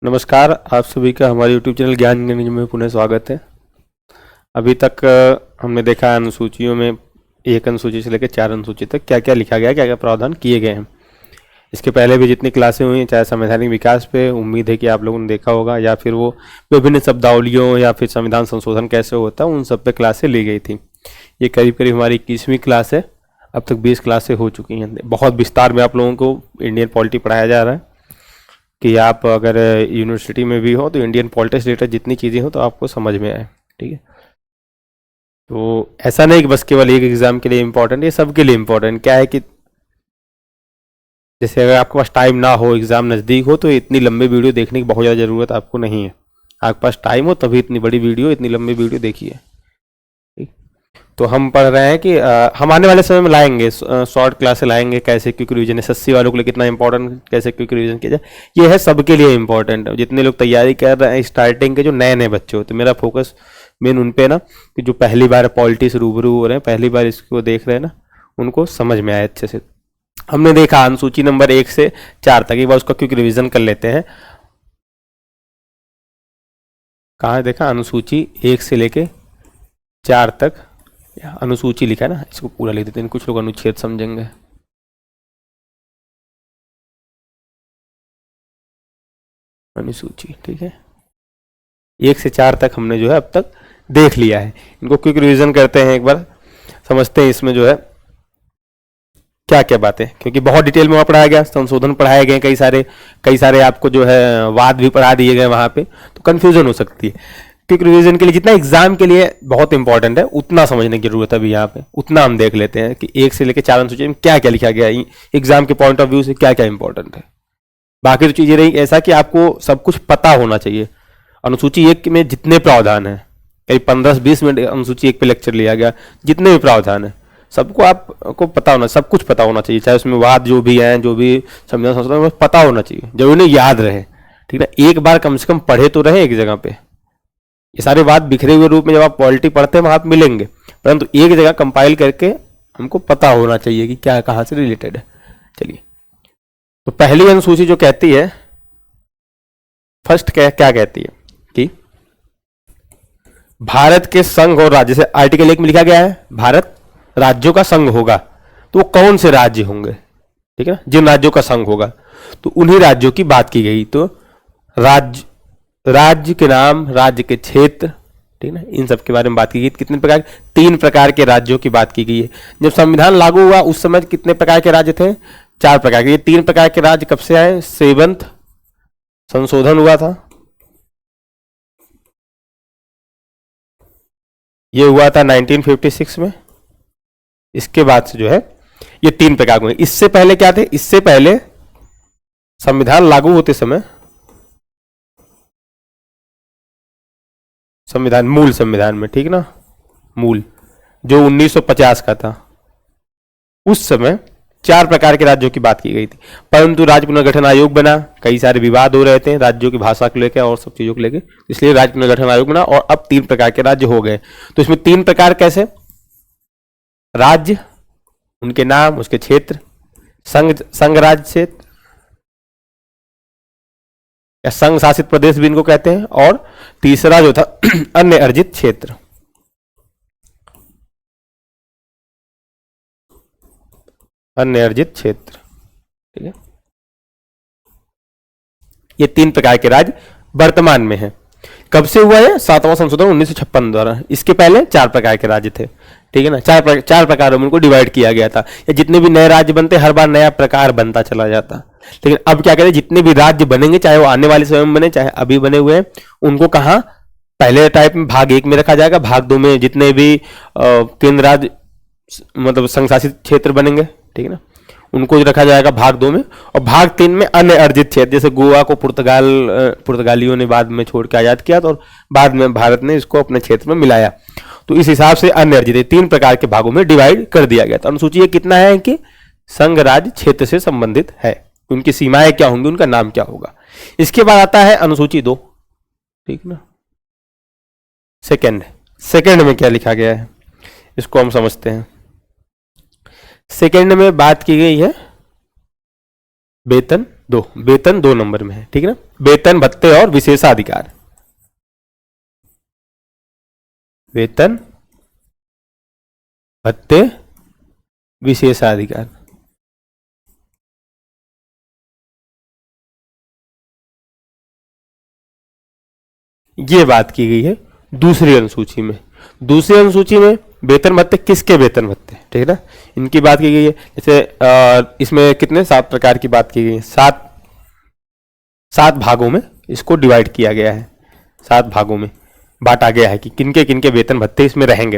नमस्कार, आप सभी का हमारे YouTube चैनल ज्ञान गणित में पुनः स्वागत है। अभी तक हमने देखा अनुसूचियों में एक अनुसूची से लेकर 4 अनुसूची तक क्या क्या लिखा गया है, क्या क्या प्रावधान किए गए हैं। इसके पहले भी जितनी क्लासें हुई हैं, चाहे संवैधानिक विकास पे, उम्मीद है कि आप लोगों ने देखा होगा, या फिर वो विभिन्न शब्दावलियों या फिर संविधान संशोधन कैसे होता है उन सब पे क्लासें ली गई थी। ये करीब करीब हमारी 21वीं क्लास है। अब तक 20 क्लासें हो चुकी हैं। बहुत विस्तार में आप लोगों को इंडियन पॉलिटी पढ़ाया जा रहा है कि आप अगर यूनिवर्सिटी में भी हो तो इंडियन पॉलिटिक्स रिलेटेड जितनी चीज़ें हो तो आपको समझ में आए। ठीक है, तो ऐसा नहीं कि बस केवल एक एग्जाम के लिए इम्पोर्टेंट, ये सबके लिए इम्पोर्टेंट। क्या है कि जैसे अगर आपके पास टाइम ना हो, एग्जाम नज़दीक हो, तो इतनी लंबी वीडियो देखने की बहुत ज़्यादा ज़रूरत आपको नहीं है। आपके पास टाइम हो तभी इतनी बड़ी वीडियो, इतनी लंबी वीडियो देखिए। तो हम पढ़ रहे हैं कि हम आने वाले समय में लाएंगे शॉर्ट क्लासे लाएंगे, कैसे क्विक रिवीजन एसएससी वालों के लिए कितना इंपॉर्टेंट, कैसे क्विक रिवीजन किया जाए। ये है सबके लिए इंपॉर्टेंट। जितने लोग तैयारी कर रहे हैं स्टार्टिंग के, जो नए नए बच्चे होते, मेरा फोकस मेन उन पे ना कि जो पहली बार पॉलिटी से रूबरू हो रहे हैं, पहली बार इसको देख रहे हैं ना, उनको समझ में आए अच्छे से। हमने देखा अनुसूची नंबर 1 से 4 तक, एक बार उसका क्विक रिविजन कर लेते हैं। कहाँ देखा? अनुसूची 1 से लेके 4 तक अनुसूची लिखा है ना, इसको पूरा लिख देते हैं। कुछ लोग अनुच्छेद समझेंगे। अनुसूची, ठीक है, 1 से 4 तक हमने जो है अब तक देख लिया है। इनको क्विक रिवीजन करते हैं, एक बार समझते हैं इसमें जो है क्या क्या बातें, क्योंकि बहुत डिटेल में वहाँ पढ़ाया गया, संशोधन पढ़ाए गए, कई सारे आपको जो है वाद भी पढ़ा दिए गए वहाँ पे, तो कन्फ्यूजन हो सकती है। क्विक रिवीजन के लिए जितना एग्जाम के लिए बहुत इंपॉर्टेंट है उतना समझने की जरूरत है अभी यहाँ पे, उतना हम देख लेते हैं कि 1 से लेकर 4 अनुसूची में क्या क्या लिखा गया है, एग्जाम के पॉइंट ऑफ व्यू से क्या क्या इंपॉर्टेंट है। बाकी तो चीजें रही ऐसा कि आपको सब कुछ पता होना चाहिए। अनुसूची 1 में जितने प्रावधान है, करीब 15-20 मिनट अनुसूची 1 पे लेक्चर लिया गया, जितने भी प्रावधान है सबको आपको पता होना, सब कुछ पता होना चाहिए। चाहे उसमें वाद जो भी हैं, जो भी संविधान संशोधन पता होना चाहिए, जरूरी नहीं याद रहे। ठीक है, एक बार कम से कम पढ़े तो रहे एक जगह पे। ये सारे बात बिखरे हुए रूप में जब आप पॉलिटी पढ़ते हैं वहां आप मिलेंगे, परंतु एक जगह कंपाइल करके हमको पता होना चाहिए कि क्या कहाँ से रिलेटेड है। चलिए, तो पहली अनुसूची जो कहती है, फर्स्ट क्या कहती है कि भारत के संघ और राज्य, जैसे आर्टिकल 1 में लिखा गया है भारत राज्यों का संघ होगा, तो वो कौन से राज्य होंगे? ठीक है, जिन राज्यों का संघ होगा तो उन्हीं राज्यों की बात की गई। तो राज्य के नाम, राज्य के क्षेत्र, ठीक है, इन सब के बारे में बात की गई। कितने प्रकार? 3 प्रकार के राज्यों की बात की गई है। जब संविधान लागू हुआ उस समय कितने प्रकार के राज्य थे? 4 प्रकार के। ये 3 प्रकार के राज्य कब से आए? 7th संशोधन हुआ था, ये हुआ था 1956 में। इसके बाद से जो है ये 3 प्रकार के। इससे पहले क्या थे? इससे पहले संविधान लागू होते समय, संविधान, मूल संविधान में, ठीक ना, मूल जो 1950 का था, उस समय 4 प्रकार के राज्यों की बात की गई थी। परंतु राज्य पुनर्गठन आयोग बना, कई सारे विवाद हो रहे थे राज्यों की भाषा को लेकर और सब चीजों को लेकर, इसलिए राज्य पुनर्गठन आयोग बना और अब 3 प्रकार के राज्य हो गए। तो इसमें 3 प्रकार कैसे? राज्य, उनके नाम, उसके क्षेत्र, संघ राज्य क्षेत्र या संघ शासित प्रदेश भी इनको कहते हैं, और तीसरा जो था अन्य अर्जित क्षेत्र। अन्य अर्जित क्षेत्र, ठीक है, ये 3 प्रकार के राज्य वर्तमान में हैं। कब से हुआ है? 7वां संशोधन 1956 द्वारा। इसके पहले 4 प्रकार के राज्य थे, ठीक है ना, 4 प्रकारों में उनको डिवाइड किया गया था। या जितने भी नए राज्य बनते, हर बार नया प्रकार बनता चला जाता। लेकिन अब क्या करें, जितने भी राज्य बनेंगे, चाहे वो आने वाले समय में बने, चाहे अभी बने हुए हैं, उनको कहाँ पहले टाइप में भाग 1 में रखा जाएगा, भाग 2 में जितने भी केंद्र राज्य मतलब संघ शासित क्षेत्र बनेंगे, ठीक है ना, उनको रखा जाएगा भाग 2 में, और भाग 3 में अन्य अर्जित क्षेत्र। जैसे गोवा को पुर्तगालियों ने बाद में छोड़ के आजाद किया, तो बाद में भारत ने इसको अपने क्षेत्र में मिलाया, तो इस हिसाब से अन्य अर्जित 3 प्रकार के भागों में डिवाइड कर दिया गया था। अनुसूची ये कितना है कि संघ राज्य क्षेत्र से संबंधित है, उनकी सीमाएं क्या होंगी, उनका नाम क्या होगा। इसके बाद आता है अनुसूची 2, ठीक ना, सेकेंड में क्या लिखा गया है इसको हम समझते हैं। सेकेंड में बात की गई है वेतन दो, वेतन 2 नंबर में है, ठीक है ना। वेतन भत्ते और विशेषाधिकार, वेतन भत्ते विशेषाधिकार, ये बात की गई है दूसरी अनुसूची में। दूसरी अनुसूची में वेतन भत्ते, किसके वेतन भत्ते, ठीक है ना, इनकी बात की गई है। जैसे इसमें कितने 7 प्रकार की बात की गई है, 7 भागों में इसको डिवाइड किया गया है, 7 भागों में बांटा गया है कि किनके किनके वेतन भत्ते इसमें रहेंगे।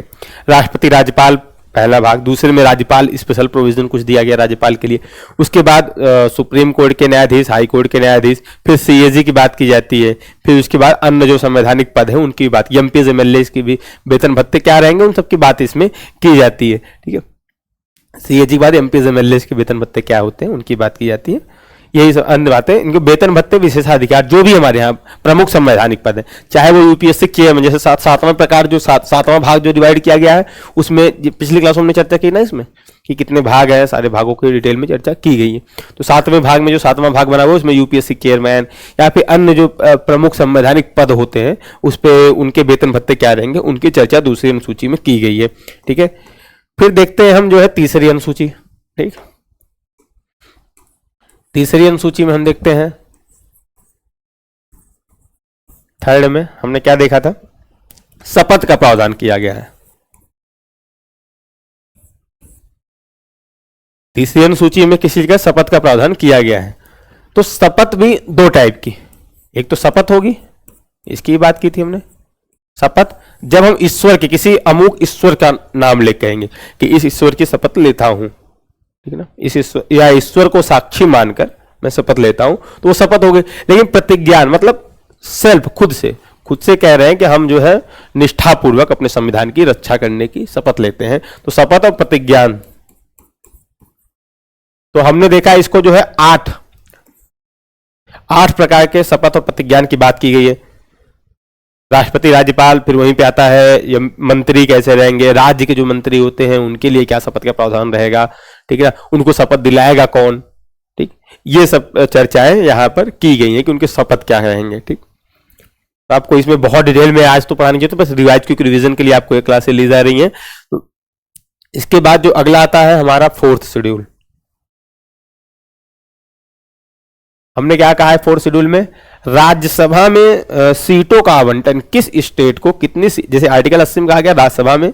राष्ट्रपति राज्यपाल पहला भाग, दूसरे में राज्यपाल स्पेशल प्रोविजन कुछ दिया गया राज्यपाल के लिए। उसके बाद सुप्रीम कोर्ट के न्यायाधीश, हाई कोर्ट के न्यायाधीश, फिर सीएजी की बात की जाती है, फिर उसके बाद अन्य जो संवैधानिक पद है उनकी बात, एमपीज एमएलए की भी वेतन भत्ते क्या रहेंगे उन सबकी बात इसमें की जाती है, ठीक है। सीएजी के बाद एमपीज एमएलए के वेतन भत्ते क्या होते हैं उनकी बात की जाती है। यही सब अन्य बातें, इनके वेतन भत्ते विशेषाधिकार जो भी हमारे यहाँ प्रमुख संवैधानिक पद है, चाहे वो यूपीएससी के में, जैसे 7वां प्रकार जो 7वां भाग जो डिवाइड किया गया है उसमें पिछली क्लासों में चर्चा की ना इसमें कि कितने भाग हैं, सारे भागों की डिटेल में चर्चा की गई है। तो 7वें भाग में जो 7वां भाग बना हुआ है उसमें यूपीएससी चेयरमैन या फिर अन्य जो प्रमुख संवैधानिक पद होते हैं उस पर उनके वेतन भत्ते क्या रहेंगे उनकी चर्चा दूसरी अनुसूची में की गई है, ठीक है। फिर देखते हैं हम जो है तीसरी अनुसूची, ठीक। तीसरी अनुसूची में हम देखते हैं, थर्ड में हमने क्या देखा था, शपथ का प्रावधान किया गया है। तीसरी अनुसूची में किसी का शपथ का प्रावधान किया गया है। तो शपथ भी 2 टाइप की, एक तो शपथ होगी, इसकी बात की थी हमने, शपथ जब हम ईश्वर के किसी अमुक ईश्वर का नाम ले कहेंगे कि इस ईश्वर की शपथ लेता हूं, ठीक है ना, इस ईश्वर या ईश्वर को साक्षी मानकर मैं शपथ लेता हूं तो वो शपथ हो गई। लेकिन प्रतिज्ञान मतलब सेल्फ, खुद से कह रहे हैं कि हम जो है निष्ठापूर्वक अपने संविधान की रक्षा करने की शपथ लेते हैं, तो शपथ और प्रतिज्ञान। तो हमने देखा इसको जो है 8 प्रकार के शपथ और प्रतिज्ञान की बात की गई है। राष्ट्रपति, राज्यपाल, फिर वहीं पे आता है मंत्री कैसे रहेंगे, राज्य के जो मंत्री होते हैं उनके लिए क्या शपथ का प्रावधान रहेगा, ठीक है ना, उनको शपथ दिलाएगा कौन, ठीक। ये सब चर्चाएं यहाँ पर की गई हैं कि उनके शपथ क्या रहेंगे, ठीक। तो आपको इसमें बहुत डिटेल में आज तो पढ़ानी चाहिए, तो बस रिवाइज क्योंकि रिवीजन के लिए आपको एक क्लासें ली जा रही हैं। तो इसके बाद जो अगला आता है हमारा 4th शेड्यूल। हमने क्या कहा है 4th शेड्यूल में, राज्यसभा में सीटों का आवंटन किस स्टेट को कितनी, जैसे आर्टिकल 80 में कहा गया राज्यसभा में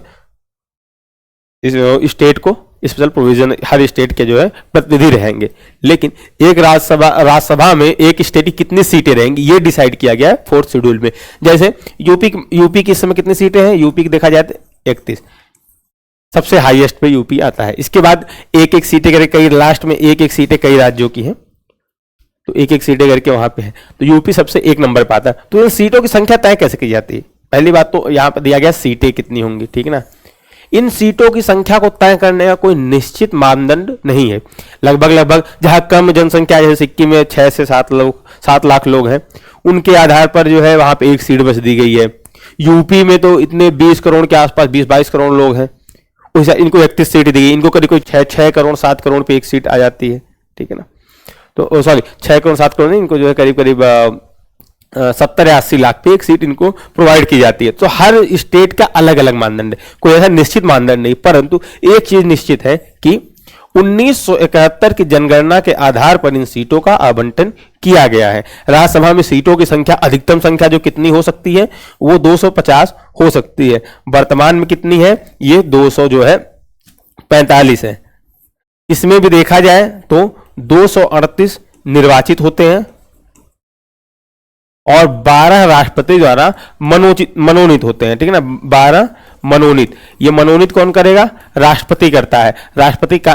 इस स्टेट को स्पेशल प्रोविजन, हर स्टेट के जो है प्रतिनिधि रहेंगे, लेकिन एक राज्यसभा में एक स्टेट की कितनी सीटें रहेंगी ये डिसाइड किया गया है 4th शेड्यूल में। जैसे यूपी की इस समय कितनी सीटें हैं, यूपी की देखा जाए तो 31, सबसे हाईएस्ट पे यूपी आता है। इसके बाद एक एक सीटें करके कई, लास्ट में एक एक सीटें कई राज्यों की हैं, तो एक एक सीटें करके वहां पे है, तो यूपी सबसे 1 नंबर पर आता है। तो इन सीटों की संख्या तय कैसे की जाती है, पहली बात तो यहां पर दिया गया सीटें कितनी होंगी, ठीक है ना। इन सीटों की संख्या को तय करने का कोई निश्चित मानदंड नहीं है। लगभग जहां कम जनसंख्या, जैसे सिक्किम में 6 से 7 लाख लोग हैं, उनके आधार पर जो है वहां पे एक सीट बस दी गई है। यूपी में तो इतने 20 करोड़ के आसपास, 20-22 करोड़ लोग हैं, इनको 31 सीट दी गई, इनको करीब 6 करोड़ 7 करोड़ पे एक सीट आ जाती है, ठीक है ना। तो सॉरी 6 करोड़ 7 करोड़ नहीं, इनको जो है करीब 70 या 80 लाख पे एक सीट इनको प्रोवाइड की जाती है। तो हर स्टेट का अलग अलग मानदंड है, कोई ऐसा निश्चित मानदंड नहीं, परंतु एक चीज निश्चित है कि 1971 की जनगणना के आधार पर इन सीटों का आवंटन किया गया है। राज्यसभा में सीटों की संख्या, अधिकतम संख्या जो कितनी हो सकती है वो 250 हो सकती है। वर्तमान में कितनी है, ये 200 जो है 45 है। इसमें भी देखा जाए तो 238 निर्वाचित होते हैं और 12 राष्ट्रपति द्वारा मनोनीत होते हैं, ठीक है ना, 12 मनोनीत। ये मनोनीत कौन करेगा, राष्ट्रपति करता है। राष्ट्रपति का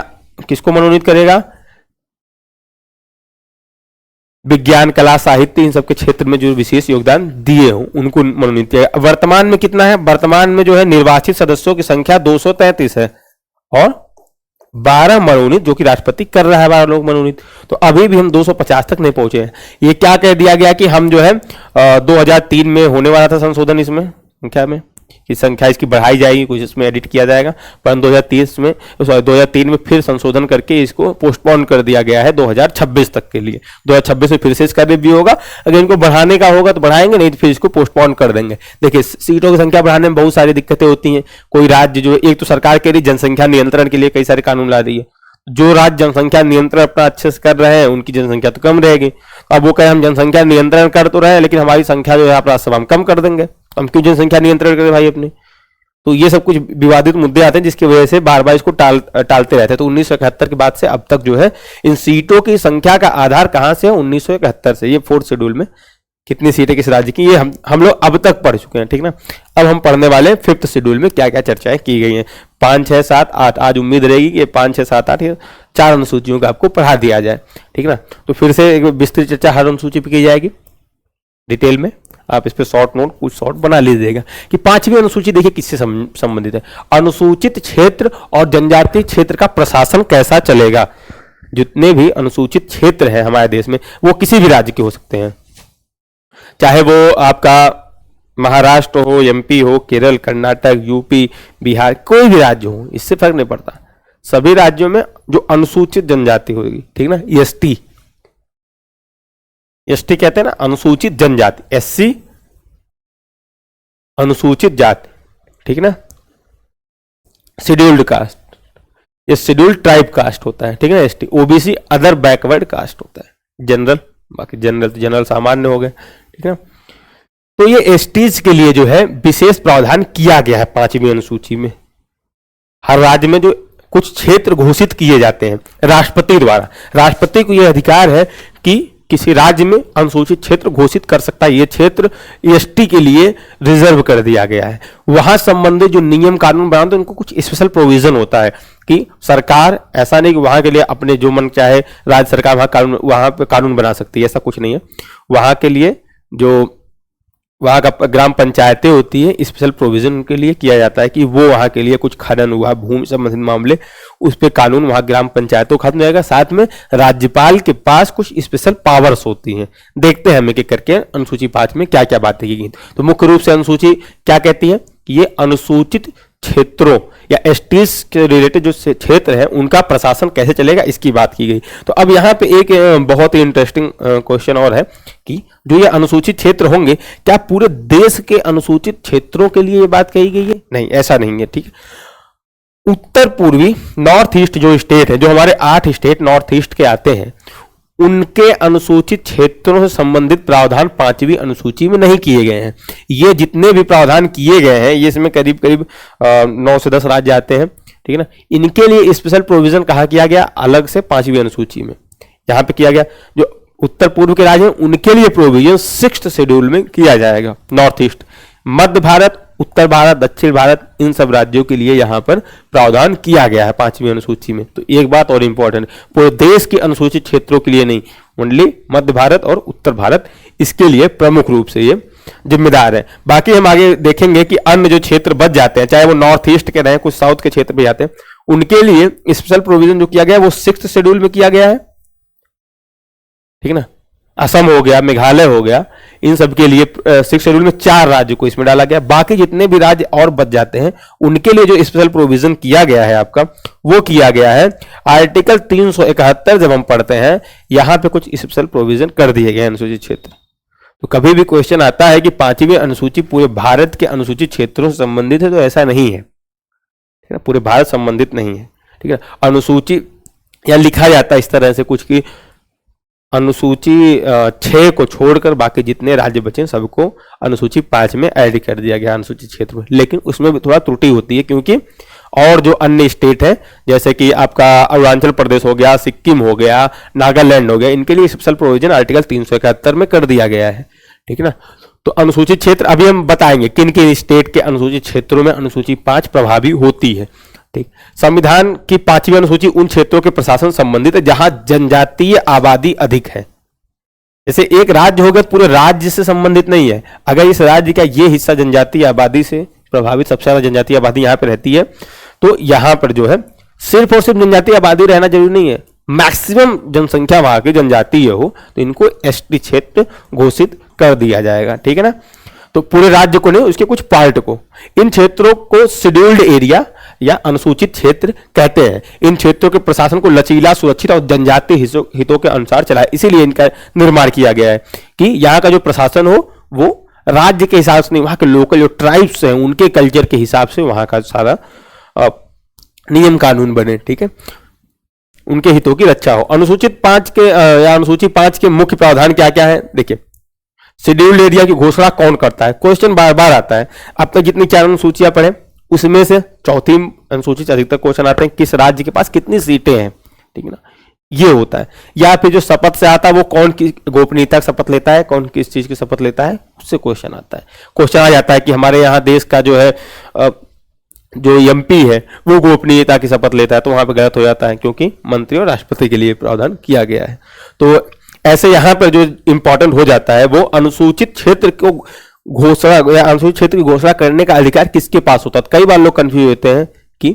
किसको मनोनीत करेगा, विज्ञान, कला, साहित्य, इन सबके क्षेत्र में जो विशेष योगदान दिए हो उनको मनोनीत किया। वर्तमान में कितना है, वर्तमान में जो है निर्वाचित सदस्यों की संख्या 233 है और 12 मनोनीत जो कि राष्ट्रपति कर रहा है, 12 लोग मनोनीत। तो अभी भी हम 250 तक नहीं पहुंचे हैं। ये क्या कह दिया गया कि हम जो है 2003 में होने वाला था संशोधन इसमें संख्या में, कि संख्या इसकी बढ़ाई जाएगी, कुछ इसमें एडिट किया जाएगा, परंतु 2003 में फिर संशोधन करके इसको पोस्टपोन कर दिया गया है 2026 तक के लिए। 2026 में फिर से इसका रिव्यू होगा, अगर इनको बढ़ाने का होगा तो बढ़ाएंगे, नहीं तो फिर इसको पोस्टपोन कर देंगे। देखिए सीटों की संख्या बढ़ाने में बहुत सारी दिक्कतें होती हैं। कोई राज्य जो एक तो सरकार के लिए जनसंख्या नियंत्रण के लिए कई सारे कानून ला दी है, जो राज्य जनसंख्या नियंत्रण अपना अच्छे से कर रहे हैं उनकी जनसंख्या तो कम रहेगी। अब वो कहे हम जनसंख्या नियंत्रण कर तो रहे हैं लेकिन हमारी संख्या जो है आप राज्यसभा में कम कर देंगे, हम क्यों जनसंख्या नियंत्रण करें भाई अपने। तो ये सब कुछ विवादित मुद्दे आते हैं जिसकी वजह से बार बार इसको टालते रहते हैं। तो 1971 के बाद से अब तक जो है इन सीटों की संख्या का आधार कहां से है, 1971 से। ये 4th शेड्यूल में कितनी सीटें किस राज्य की, ये हम लोग अब तक पढ़ चुके हैं, ठीक ना। अब हम पढ़ने वाले 5th शेड्यूल में क्या क्या चर्चाएं की गई हैं। 5, 6, 7, 8 आज उम्मीद रहेगी कि 5, 6, 7, 8 4 अनुसूचियों का आपको पढ़ा दिया जाए, ठीक ना। तो फिर से एक विस्तृत चर्चा हर अनुसूची पर की जाएगी डिटेल में। आप इस पे शॉर्ट नोट कुछ शॉर्ट बना लीजिएगा कि 5वीं अनुसूची देखिए किससे संबंधित है। अनुसूचित क्षेत्र और जनजातीय क्षेत्र का प्रशासन कैसा चलेगा। जितने भी अनुसूचित क्षेत्र हैं हमारे देश में वो किसी भी राज्य के हो सकते हैं, चाहे वो आपका महाराष्ट्र हो, एमपी हो, केरल, कर्नाटक, यूपी, बिहार, कोई भी राज्य हो, इससे फर्क नहीं पड़ता। सभी राज्यों में जो अनुसूचित जनजाति होगी, ठीक ना, एसटी कहते हैं ना, अनुसूचित जनजाति, एससी अनुसूचित जाति, ठीक ना। शेड्यूल्ड कास्ट, ये शेड्यूल्ड ट्राइब कास्ट होता है, ठीक है। ST, OBC other backward caste होता है। जनरल, बाकी जनरल सामान्य हो गए, ठीक है। तो ये एसटीज के लिए जो है विशेष प्रावधान किया गया है 5वीं अनुसूची में। हर राज्य में जो कुछ क्षेत्र घोषित किए जाते हैं राष्ट्रपति द्वारा, राष्ट्रपति को यह अधिकार है कि किसी राज्य में अनुसूचित क्षेत्र घोषित कर सकता है। ये क्षेत्र एसटी के लिए रिजर्व कर दिया गया है। वहां संबंधित जो नियम कानून बनाते हैं उनको कुछ स्पेशल प्रोविजन होता है कि सरकार ऐसा नहीं कि वहां के लिए अपने जो मन चाहे राज्य सरकार वहां पे कानून बना सकती है, ऐसा कुछ नहीं है। वहां के लिए जो वहां का ग्राम पंचायतें होती है, स्पेशल प्रोविजन उनके लिए किया जाता है कि वो वहां के लिए कुछ खनन हुआ, भूमि संबंधित मामले, उस पे कानून वहां ग्राम पंचायतों खत्म हो जाएगा। साथ में राज्यपाल के पास कुछ स्पेशल पावर्स होती हैं। देखते हैं हम एक एक करके अनुसूची 5 में क्या क्या बातें की गई। तो मुख्य रूप से अनुसूची क्या कहती है कि ये अनुसूचित क्षेत्रों या एसटीज के रिलेटेड जो क्षेत्र है उनका प्रशासन कैसे चलेगा, इसकी बात की गई। तो अब यहाँ पे एक बहुत ही इंटरेस्टिंग क्वेश्चन और है कि जो ये अनुसूचित क्षेत्र होंगे, क्या पूरे देश के अनुसूचित क्षेत्रों के लिए ये बात कही गई है? नहीं, ऐसा नहीं है, ठीक है। उत्तर पूर्वी नॉर्थ ईस्ट जो स्टेट है, जो हमारे 8 स्टेट नॉर्थ ईस्ट के आते हैं, उनके अनुसूचित क्षेत्रों से संबंधित प्रावधान 5वीं अनुसूची में नहीं किए गए हैं। ये जितने भी प्रावधान किए गए हैं, ये इसमें करीब करीब 9 से 10 राज्य आते हैं, ठीक है ना। इनके लिए स्पेशल प्रोविजन कहा किया गया अलग से 5वीं अनुसूची में। यहाँ पे किया गया जो उत्तर पूर्व के राज्य हैं उनके लिए प्रोविजन 6th शेड्यूल में किया जाएगा। नॉर्थ ईस्ट, मध्य भारत, उत्तर भारत, दक्षिण भारत, इन सब राज्यों के लिए यहाँ पर प्रावधान किया गया है 5वीं अनुसूची में। तो एक बात और इंपॉर्टेंट, पूरे देश के अनुसूचित क्षेत्रों के लिए नहीं, ओनली मध्य भारत और उत्तर भारत इसके लिए प्रमुख रूप से ये जिम्मेदार है। बाकी हम आगे देखेंगे कि अन्य जो क्षेत्र बच जाते हैं, चाहे वो नॉर्थ ईस्ट के रहे, कुछ साउथ के क्षेत्र भी जाते हैं, उनके लिए स्पेशल प्रोविजन जो किया गया है वो 6th शेड्यूल में किया गया है, ठीक है ना। असम हो गया, मेघालय हो गया, इन सब के लिए 6th शेड्यूल में 4 राज्य को इसमें डाला गया। बाकी जितने भी राज्य और बच जाते हैं उनके लिए जो स्पेशल प्रोविजन किया गया है आपका, वो किया गया है आर्टिकल 371। जब हम पढ़ते हैं यहां पे कुछ स्पेशल प्रोविजन कर दिए गए अनुसूचित क्षेत्र। तो कभी भी क्वेश्चन आता है कि 5वीं अनुसूची पूरे भारत के अनुसूचित क्षेत्रों से संबंधित है, तो ऐसा नहीं है, ठीक है। पूरे भारत संबंधित नहीं है, ठीक है। अनुसूची या लिखा जाता है इस तरह से कुछ की अनुसूची 6 को छोड़कर बाकी जितने राज्य बचे सबको अनुसूची 5 में ऐड कर दिया गया अनुसूचित क्षेत्र में। लेकिन उसमें भी थोड़ा त्रुटि होती है, क्योंकि और जो अन्य स्टेट है जैसे कि आपका अरुणाचल प्रदेश हो गया, सिक्किम हो गया, नागालैंड हो गया, इनके लिए स्पेशल प्रोविजन आर्टिकल 371 में कर दिया गया है, ठीक है ना। तो अनुसूचित क्षेत्र अभी हम बताएंगे किन किन स्टेट के अनुसूचित क्षेत्रों में अनुसूची 5 प्रभावी होती है, ठीक। संविधान की 5वीं अनुसूची उन क्षेत्रों के प्रशासन संबंधित है जहां जनजातीय आबादी अधिक है। जैसे एक राज्य हो गया, पूरे राज्य से संबंधित नहीं है। अगर इस राज्य का ये हिस्सा जनजातीय आबादी से प्रभावित, सबसे ज्यादा जनजातीय आबादी यहाँ पे रहती है, तो यहाँ पर जो है सिर्फ और सिर्फ जनजातीय आबादी रहना जरूरी नहीं है, मैक्सिमम जनसंख्या वहां की जनजातीय हो तो इनको एसटी क्षेत्र घोषित कर दिया जाएगा, ठीक है ना। तो पूरे राज्य को नहीं, उसके कुछ पार्ट को। इन क्षेत्रों को शेड्यूल्ड एरिया या अनुसूचित क्षेत्र कहते हैं। इन क्षेत्रों के प्रशासन को लचीला, सुरक्षित और जनजातीय हितों के अनुसार चलाए, इसीलिए इनका निर्माण किया गया है कि यहाँ का जो प्रशासन हो वो राज्य के हिसाब से नहीं, वहाँ के लोकल जो ट्राइब्स हैं उनके कल्चर के हिसाब से वहाँ का सारा नियम कानून बने, ठीक है, उनके हितों की रक्षा हो। अनुसूचित 5 के या अनुसूची 5 के मुख्य प्रावधान क्या क्या है? देखिए, शेड्यूल्ड एरिया की घोषणा कौन करता है? क्वेश्चन बार बार आता है। अब तक जितनी 4 अनुसूचियां पढ़े उसमें से चौथी अनुसूची से अधिकतर क्वेश्चन आते हैं किस राज्य के पास कितनी सीटें हैं, ठीक है ना, ये होता है। या फिर जो शपथ से आता है वो कौन की गोपनीयता की शपथ लेता है, कौन किस चीज की शपथ लेता है, उससे क्वेश्चन आता है। क्वेश्चन आ जाता है कि हमारे यहाँ देश का जो है जो एमपी है वो गोपनीयता की शपथ लेता है, तो वहां पे गलत हो जाता है क्योंकि मंत्री और राष्ट्रपति के लिए प्रावधान किया गया है। तो ऐसे यहां पर जो इंपॉर्टेंट हो जाता है वो अनुसूचित क्षेत्र को घोषणा या अनुसूचित क्षेत्र की घोषणा करने का अधिकार किसके पास होता है। कई बार लोग कंफ्यूज होते हैं कि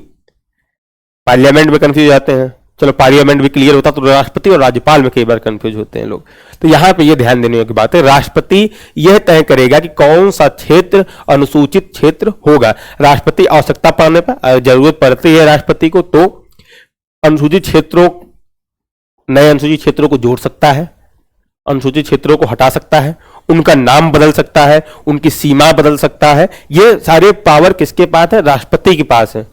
पार्लियामेंट में कंफ्यूज जाते हैं, चलो पार्लियामेंट भी क्लियर होता तो राष्ट्रपति और राज्यपाल में कई बार कंफ्यूज होते हैं लोग। तो यहां पे ये ध्यान देने की बात है, राष्ट्रपति यह तय करेगा कि कौन सा क्षेत्र अनुसूचित क्षेत्र होगा। राष्ट्रपति आवश्यकता पड़ने पर, जरूरत पड़ती है राष्ट्रपति को, तो अनुसूचित क्षेत्रों, नए अनुसूचित क्षेत्रों को जोड़ सकता है, अनुसूचित क्षेत्रों को हटा सकता है, उनका नाम बदल सकता है, उनकी सीमा बदल सकता है। ये सारे पावर किसके पास है? राष्ट्रपति के पास है,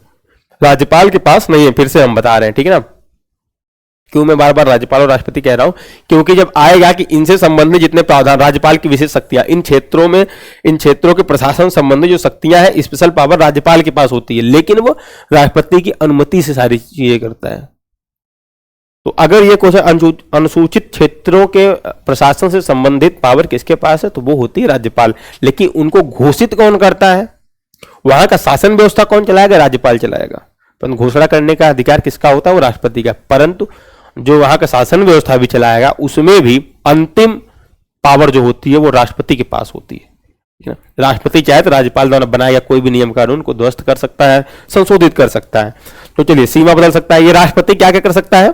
राज्यपाल के पास नहीं है। फिर से हम बता रहे हैं, ठीक है ना। क्यों मैं बार बार राज्यपाल और राष्ट्रपति कह रहा हूं? क्योंकि जब आएगा कि इनसे संबंधित जितने प्रावधान, राज्यपाल की विशेष शक्तियां, इन क्षेत्रों में, इन क्षेत्रों के प्रशासन संबंधी जो शक्तियां हैं, स्पेशल पावर राज्यपाल के पास होती है, लेकिन वो राष्ट्रपति की अनुमति से सारी चीजें करता है। तो अगर ये क्वेश्चन अनुसूचित क्षेत्रों के प्रशासन से संबंधित पावर किसके पास है, तो वो होती है राज्यपाल। लेकिन उनको घोषित कौन करता है? वहां का शासन व्यवस्था कौन चलाएगा? राज्यपाल चलाएगा। परंतु घोषणा करने का अधिकार किसका होता है? वो राष्ट्रपति का। परंतु जो वहां का शासन व्यवस्था भी चलाएगा उसमें भी अंतिम पावर जो होती है वो राष्ट्रपति के पास होती है, ठीक है। राष्ट्रपति चाहे तो राज्यपाल द्वारा बनाया गया कोई भी नियम कानून को ध्वस्त कर सकता है, संशोधित कर सकता है। तो चलिए, सीमा बदल सकता है। ये राष्ट्रपति क्या क्या कर सकता है?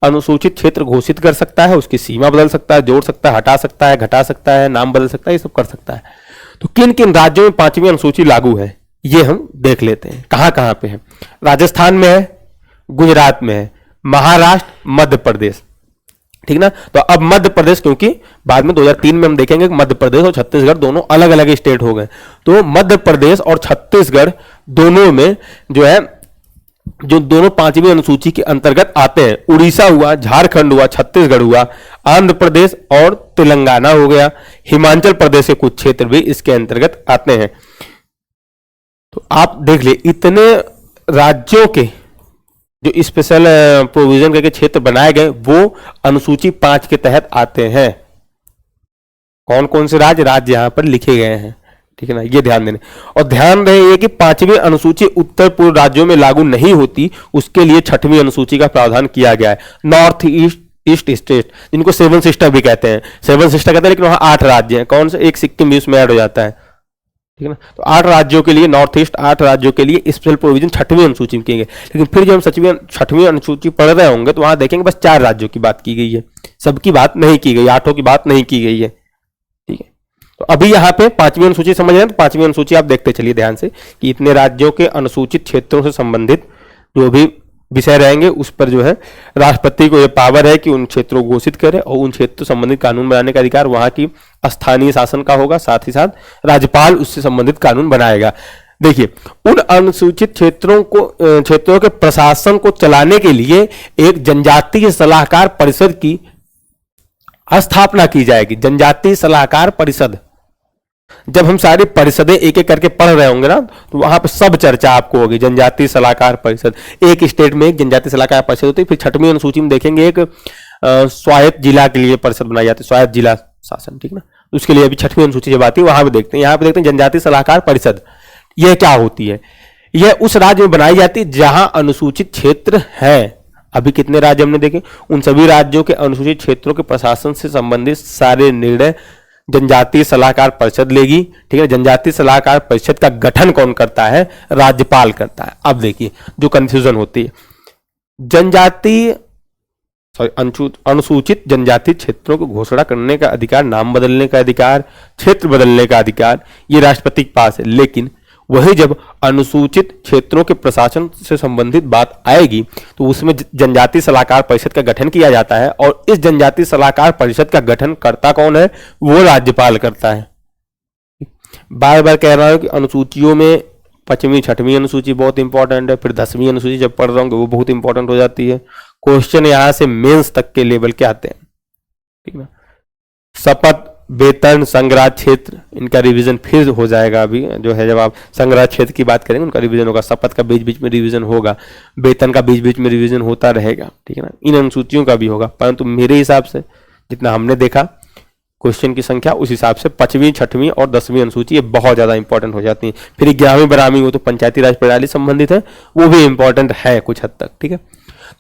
अनुसूचित क्षेत्र घोषित कर सकता है, उसकी सीमा बदल सकता है, जोड़ सकता है, हटा सकता है, घटा सकता है, नाम बदल सकता है, ये सब कर सकता है। तो किन किन राज्यों में 5वीं अनुसूची लागू है ये हम देख लेते हैं। कहां कहां पे है? राजस्थान में है, गुजरात में है, महाराष्ट्र, मध्य प्रदेश, ठीक ना। तो अब मध्य प्रदेश, क्योंकि बाद में 2003 में हम देखेंगे कि मध्य प्रदेश और छत्तीसगढ़ दोनों अलग अलग स्टेट हो गए, तो मध्य प्रदेश और छत्तीसगढ़ दोनों में जो है, जो दोनों 5वीं अनुसूची के अंतर्गत आते हैं, उड़ीसा हुआ, झारखंड हुआ, छत्तीसगढ़ हुआ, आंध्र प्रदेश और तेलंगाना हो गया, हिमाचल प्रदेश के कुछ क्षेत्र भी इसके अंतर्गत आते हैं। तो आप देख ले, इतने राज्यों के जो स्पेशल प्रोविजन करके क्षेत्र बनाए गए वो अनुसूची 5 के तहत आते हैं। कौन कौन से राज्य यहां पर लिखे गए हैं, ठीक है ना, ये ध्यान देने। और ध्यान रहे ये कि 5वीं अनुसूची उत्तर पूर्व राज्यों में लागू नहीं होती, उसके लिए 6वीं अनुसूची का प्रावधान किया गया है। नॉर्थ ईस्ट स्टेट, जिनको 7 सिस्टर भी कहते हैं, 7 सिस्टर कहते हैं, लेकिन वहां 8 राज्य हैं। कौन से? एक सिक्किम भी उसमें ऐड हो जाता है, ठीक है ना। तो 8 राज्यों के लिए, नॉर्थ ईस्ट 8 राज्यों के लिए स्पेशल प्रोविजन 6वीं अनुसूची में किए गए। लेकिन फिर जब हम 6वीं अनुसूची पढ़ रहे होंगे तो वहां देखेंगे बस 4 राज्यों की बात की गई है, सबकी बात नहीं की गई, 8 की बात नहीं की गई है, ठीक है। तो अभी यहाँ पे 5वीं अनुसूची समझ रहे हैं, तो 5वीं अनुसूची आप देखते चलिए ध्यान से कि इतने राज्यों के अनुसूचित क्षेत्रों से संबंधित जो भी विषय रहेंगे उस पर जो है राष्ट्रपति को यह पावर है कि उन क्षेत्रों को घोषित करे और उन क्षेत्र संबंधित कानून बनाने का अधिकार वहां की स्थानीय शासन का होगा, साथ ही साथ राज्यपाल उससे संबंधित कानून बनाएगा। देखिए, उन अनुसूचित क्षेत्रों के प्रशासन को चलाने के लिए एक जनजातीय सलाहकार परिषद की स्थापना की जाएगी। जनजातीय सलाहकार परिषद, जब हम सारी परिषदें एक एक करके पढ़ रहे होंगे ना, तो वहां पर सब चर्चा आपको होगी। जनजातीय सलाहकार परिषद, एक स्टेट में एक जनजातीय सलाहकार परिषद होती है। फिर 6वीं अनुसूची में देखेंगे एक स्वायत्त जिला के लिए परिषद बनाई जाती है, स्वायत्त जिला शासन, ठीक ना। उसके लिए अभी 6वीं अनुसूची जब आती है वहां पे देखते हैं। यहाँ पे देखते हैं जनजातीय सलाहकार परिषद, यह क्या होती है? यह उस राज्य में बनाई जाती है जहां अनुसूचित क्षेत्र है। अभी कितने राज्य हमने देखे? उन सभी राज्यों के अनुसूचित क्षेत्रों के प्रशासन से संबंधित सारे निर्णय जनजातीय सलाहकार परिषद लेगी, ठीक है। जनजातीय सलाहकार परिषद का गठन कौन करता है? राज्यपाल करता है। अब देखिए जो कंफ्यूजन होती है, जनजातीय अनुसूचित जनजाति क्षेत्रों को घोषणा करने का अधिकार, नाम बदलने का अधिकार, क्षेत्र बदलने का अधिकार, ये राष्ट्रपति के पास है। लेकिन वही जब अनुसूचित क्षेत्रों के प्रशासन से संबंधित बात आएगी तो उसमें जनजाति सलाहकार परिषद का गठन किया जाता है, और इस जनजाति सलाहकार परिषद का गठन करता कौन है? वो राज्यपाल करता है। बार बार कह रहा हूं कि अनुसूचियों में 5वीं 6वीं अनुसूची बहुत इंपॉर्टेंट है, फिर 10वीं अनुसूची जब पढ़ रहा हूँ वो बहुत इंपॉर्टेंट हो जाती है। क्वेश्चन यहां से मेंस तक के लेवल के आते हैं, ठीक ना। शपथ, वेतन, संग्रह क्षेत्र, इनका रिवीजन फिर हो जाएगा। अभी जो है जब आप संग्रह क्षेत्र की बात करेंगे उनका रिवीजन होगा। शपथ का बीच बीच में रिवीजन होगा, वेतन का बीच बीच में रिवीजन होता रहेगा, ठीक है ना। इन अनुसूचियों का भी होगा, परंतु मेरे हिसाब से जितना हमने देखा क्वेश्चन की संख्या उस हिसाब से 5वीं 6वीं और 10वीं अनुसूची ये बहुत ज्यादा इंपॉर्टेंट हो जाती है। फिर 11वीं 12वीं वो तो पंचायती राज प्रणाली संबंधित है, वो भी इंपॉर्टेंट है कुछ हद तक, ठीक है।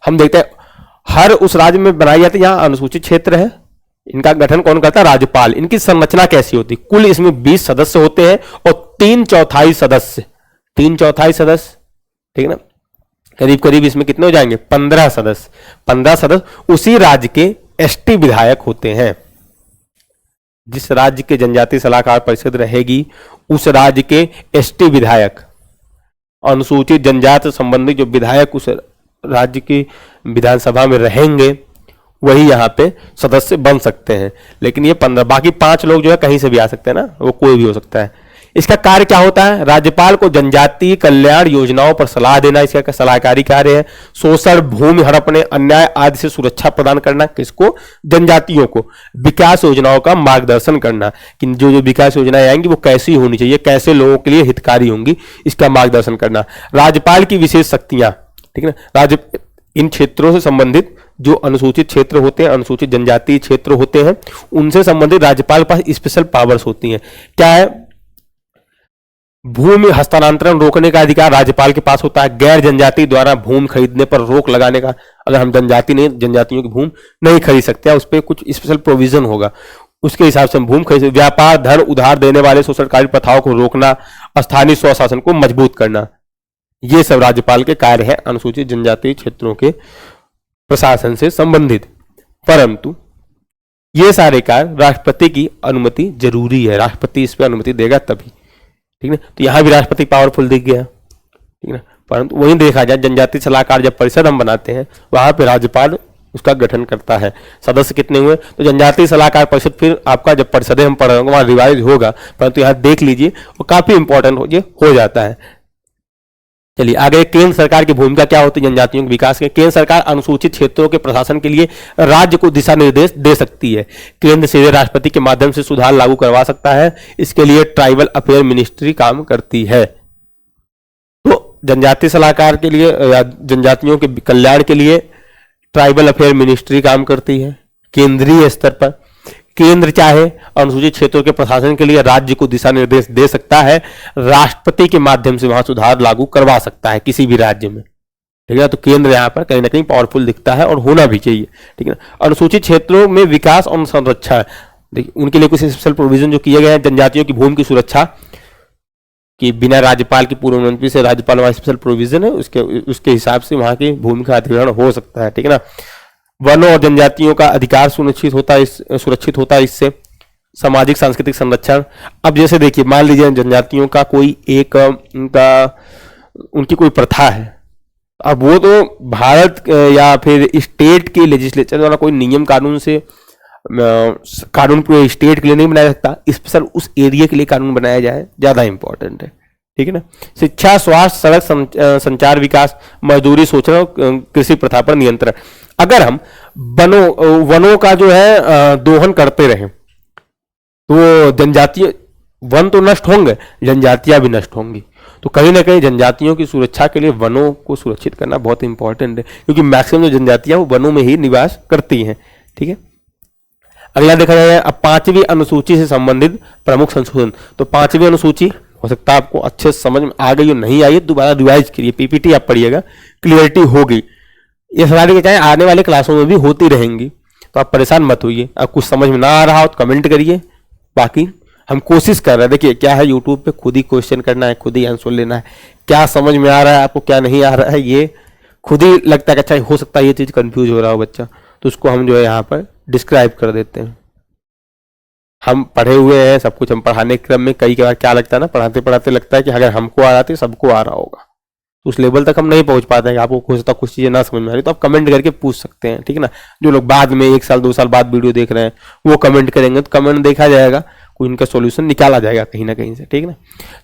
हम देखते हैं हर उस राज्य में बनाई जाती है यहाँ अनुसूचित क्षेत्र है, इनका गठन कौन करता है? राज्यपाल। इनकी संरचना कैसी होती है? कुल इसमें 20 सदस्य होते हैं और 3/4 सदस्य, 3/4 सदस्य, ठीक है ना। करीब करीब इसमें कितने हो जाएंगे? 15 सदस्य। 15 सदस्य उसी राज्य के एसटी विधायक होते हैं। जिस राज्य के जनजाति सलाहकार परिषद रहेगी उस राज्य के एसटी विधायक, अनुसूचित जनजाति संबंधी जो विधायक उस राज्य की विधानसभा में रहेंगे वही यहाँ पे सदस्य बन सकते हैं। लेकिन ये 15, बाकी 5 लोग जो है कहीं से भी आ सकते हैं ना, वो कोई भी हो सकता है। इसका कार्य क्या होता है? राज्यपाल को जनजातीय कल्याण योजनाओं पर सलाह देना इसका सलाहकारी कार्य है। शोषण, भूमि हड़पने, अन्याय आदि से सुरक्षा प्रदान करना, किसको? जनजातियों को। विकास योजनाओं का मार्गदर्शन करना कि जो जो विकास योजनाएं आएंगी वो कैसी होनी चाहिए, कैसे लोगों के लिए हितकारी होंगी, इसका मार्गदर्शन करना। राज्यपाल की विशेष शक्तियां, ठीक है ना। इन क्षेत्रों से संबंधित जो अनुसूचित क्षेत्र होते हैं, अनुसूचित जनजातीय क्षेत्र होते हैं, उनसे संबंधित राज्यपाल के पास स्पेशल पावर्स होती हैं। क्या है? भूमि हस्तांतरण रोकने का अधिकार राज्यपाल के पास होता है। गैर जनजाति द्वारा भूमि खरीदने पर रोक लगाने का, अगर हम जनजातियों की भूमि नहीं खरीद सकते, उस पर कुछ स्पेशल प्रोविजन होगा, उसके हिसाब से हम भूमि खरीद। व्यापार, धन उधार देने वाले शोषणकारी प्रथाओं को रोकना, स्थानीय स्वशासन को मजबूत करना, ये सब राज्यपाल के कार्य है अनुसूचित जनजातीय क्षेत्रों के प्रशासन से संबंधित। परंतु ये सारे कार्य राष्ट्रपति की अनुमति जरूरी है, राष्ट्रपति इस पर अनुमति देगा तभी, ठीक है। तो यहां भी राष्ट्रपति पावरफुल दिख गया, ठीक है। परंतु वहीं देखा जाए जनजातीय सलाहकार जब परिषद हम बनाते हैं वहां पे राज्यपाल उसका गठन करता है। सदस्य कितने हुए? तो जनजातीय सलाहकार परिषद फिर आपका जब परिषदें हम पढ़ रहे होंगे वहां रिवाइज होगा, परंतु यहां देख लीजिए वो काफी इंपॉर्टेंट हो जाता है। चलिए आगे, केंद्र सरकार की भूमिका क्या होती है जनजातियों के विकास के? केंद्र सरकार अनुसूचित क्षेत्रों के प्रशासन के लिए राज्य को दिशा निर्देश दे सकती है। केंद्र सीधे राष्ट्रपति के माध्यम से सुधार लागू करवा सकता है, इसके लिए ट्राइबल अफेयर मिनिस्ट्री काम करती है। तो जनजातीय सलाहकार के लिए या जनजातियों के कल्याण के लिए ट्राइबल अफेयर मिनिस्ट्री काम करती है केंद्रीय स्तर पर। केंद्र चाहे अनुसूचित क्षेत्रों के प्रशासन के लिए राज्य को दिशा निर्देश दे सकता है, राष्ट्रपति के माध्यम से वहां सुधार लागू करवा सकता है किसी भी राज्य में, ठीक है। तो केंद्र यहाँ पर कहीं ना कहीं पावरफुल दिखता है और होना भी चाहिए, ठीक है। अनुसूचित क्षेत्रों में विकास और संरक्षा, देखिए उनके लिए कुछ स्पेशल प्रोविजन जो किए गए हैं। जनजातियों की भूमि की सुरक्षा कि बिना राज्यपाल की पूर्व अनुमति से राज्यपाल वहां स्पेशल प्रोविजन है, उसके हिसाब से वहां की भूमि का अधिग्रहण हो सकता है, ठीक है ना। वनों और जनजातियों का अधिकार सुरक्षित होता है इससे। सामाजिक सांस्कृतिक संरक्षण, अब जैसे देखिए मान लीजिए जनजातियों का कोई एक उनकी कोई प्रथा है, अब वो तो भारत या फिर स्टेट के लेजिस्लेचर द्वारा कोई नियम कानून से कानून पूरे स्टेट के लिए नहीं बनाया सकता, स्पेशल उस एरिया के लिए कानून बनाया जाए, ज्यादा इंपॉर्टेंट है, ठीक है ना। शिक्षा, स्वास्थ्य, सड़क संचार विकास, मजदूरी, शोषण, कृषि प्रथा पर नियंत्रण। अगर हम वनों का जो है दोहन करते रहें तो जनजातीय वन तो नष्ट होंगे, जनजातियां भी नष्ट होंगी। तो कहीं ना कहीं जनजातियों की सुरक्षा के लिए वनों को सुरक्षित करना बहुत इंपॉर्टेंट है, क्योंकि मैक्सिमम जो जनजातियां वो वनों में ही निवास करती हैं, ठीक है। अगला देखा जाए अब 5वीं अनुसूची से संबंधित प्रमुख संशोधन। तो 5वीं अनुसूची हो सकता है आपको अच्छे से समझ में आ गई और नहीं आई, दोबारा रिवाइज करिए, पीपीटी आप पढ़िएगा, क्लियरिटी होगी। ये सारी के चाहे आने वाले क्लासों में भी होती रहेंगी, तो आप परेशान मत होइए। अब कुछ समझ में ना आ रहा हो तो कमेंट करिए, बाकी हम कोशिश कर रहे हैं। देखिए क्या है, यूट्यूब पे खुद ही क्वेश्चन करना है, खुद ही आंसर लेना है, क्या समझ में आ रहा है आपको क्या नहीं आ रहा है ये खुद ही लगता है कि अच्छा हो सकता है ये चीज़ कंफ्यूज हो रहा हो बच्चा, तो उसको हम जो है यहाँ पर डिस्क्राइब कर देते हैं। हम पढ़े हुए हैं सब कुछ, हम पढ़ाने के क्रम में कई बार क्या लगता है ना, पढ़ाते पढ़ाते लगता है कि अगर हमको आ रहा तो सबको आ रहा होगा, तो उस लेवल तक हम नहीं पहुंच पाते हैं। आपको हो सकता कुछ चीज़ें ना समझ में आ रही तो आप कमेंट करके पूछ सकते हैं, ठीक है ना। जो लोग बाद में 1 साल 2 साल बाद वीडियो देख रहे हैं वो कमेंट करेंगे तो कमेंट देखा जाएगा, कोई इनका सॉल्यूशन निकाला जाएगा कहीं ना कहीं से, ठीक है ना।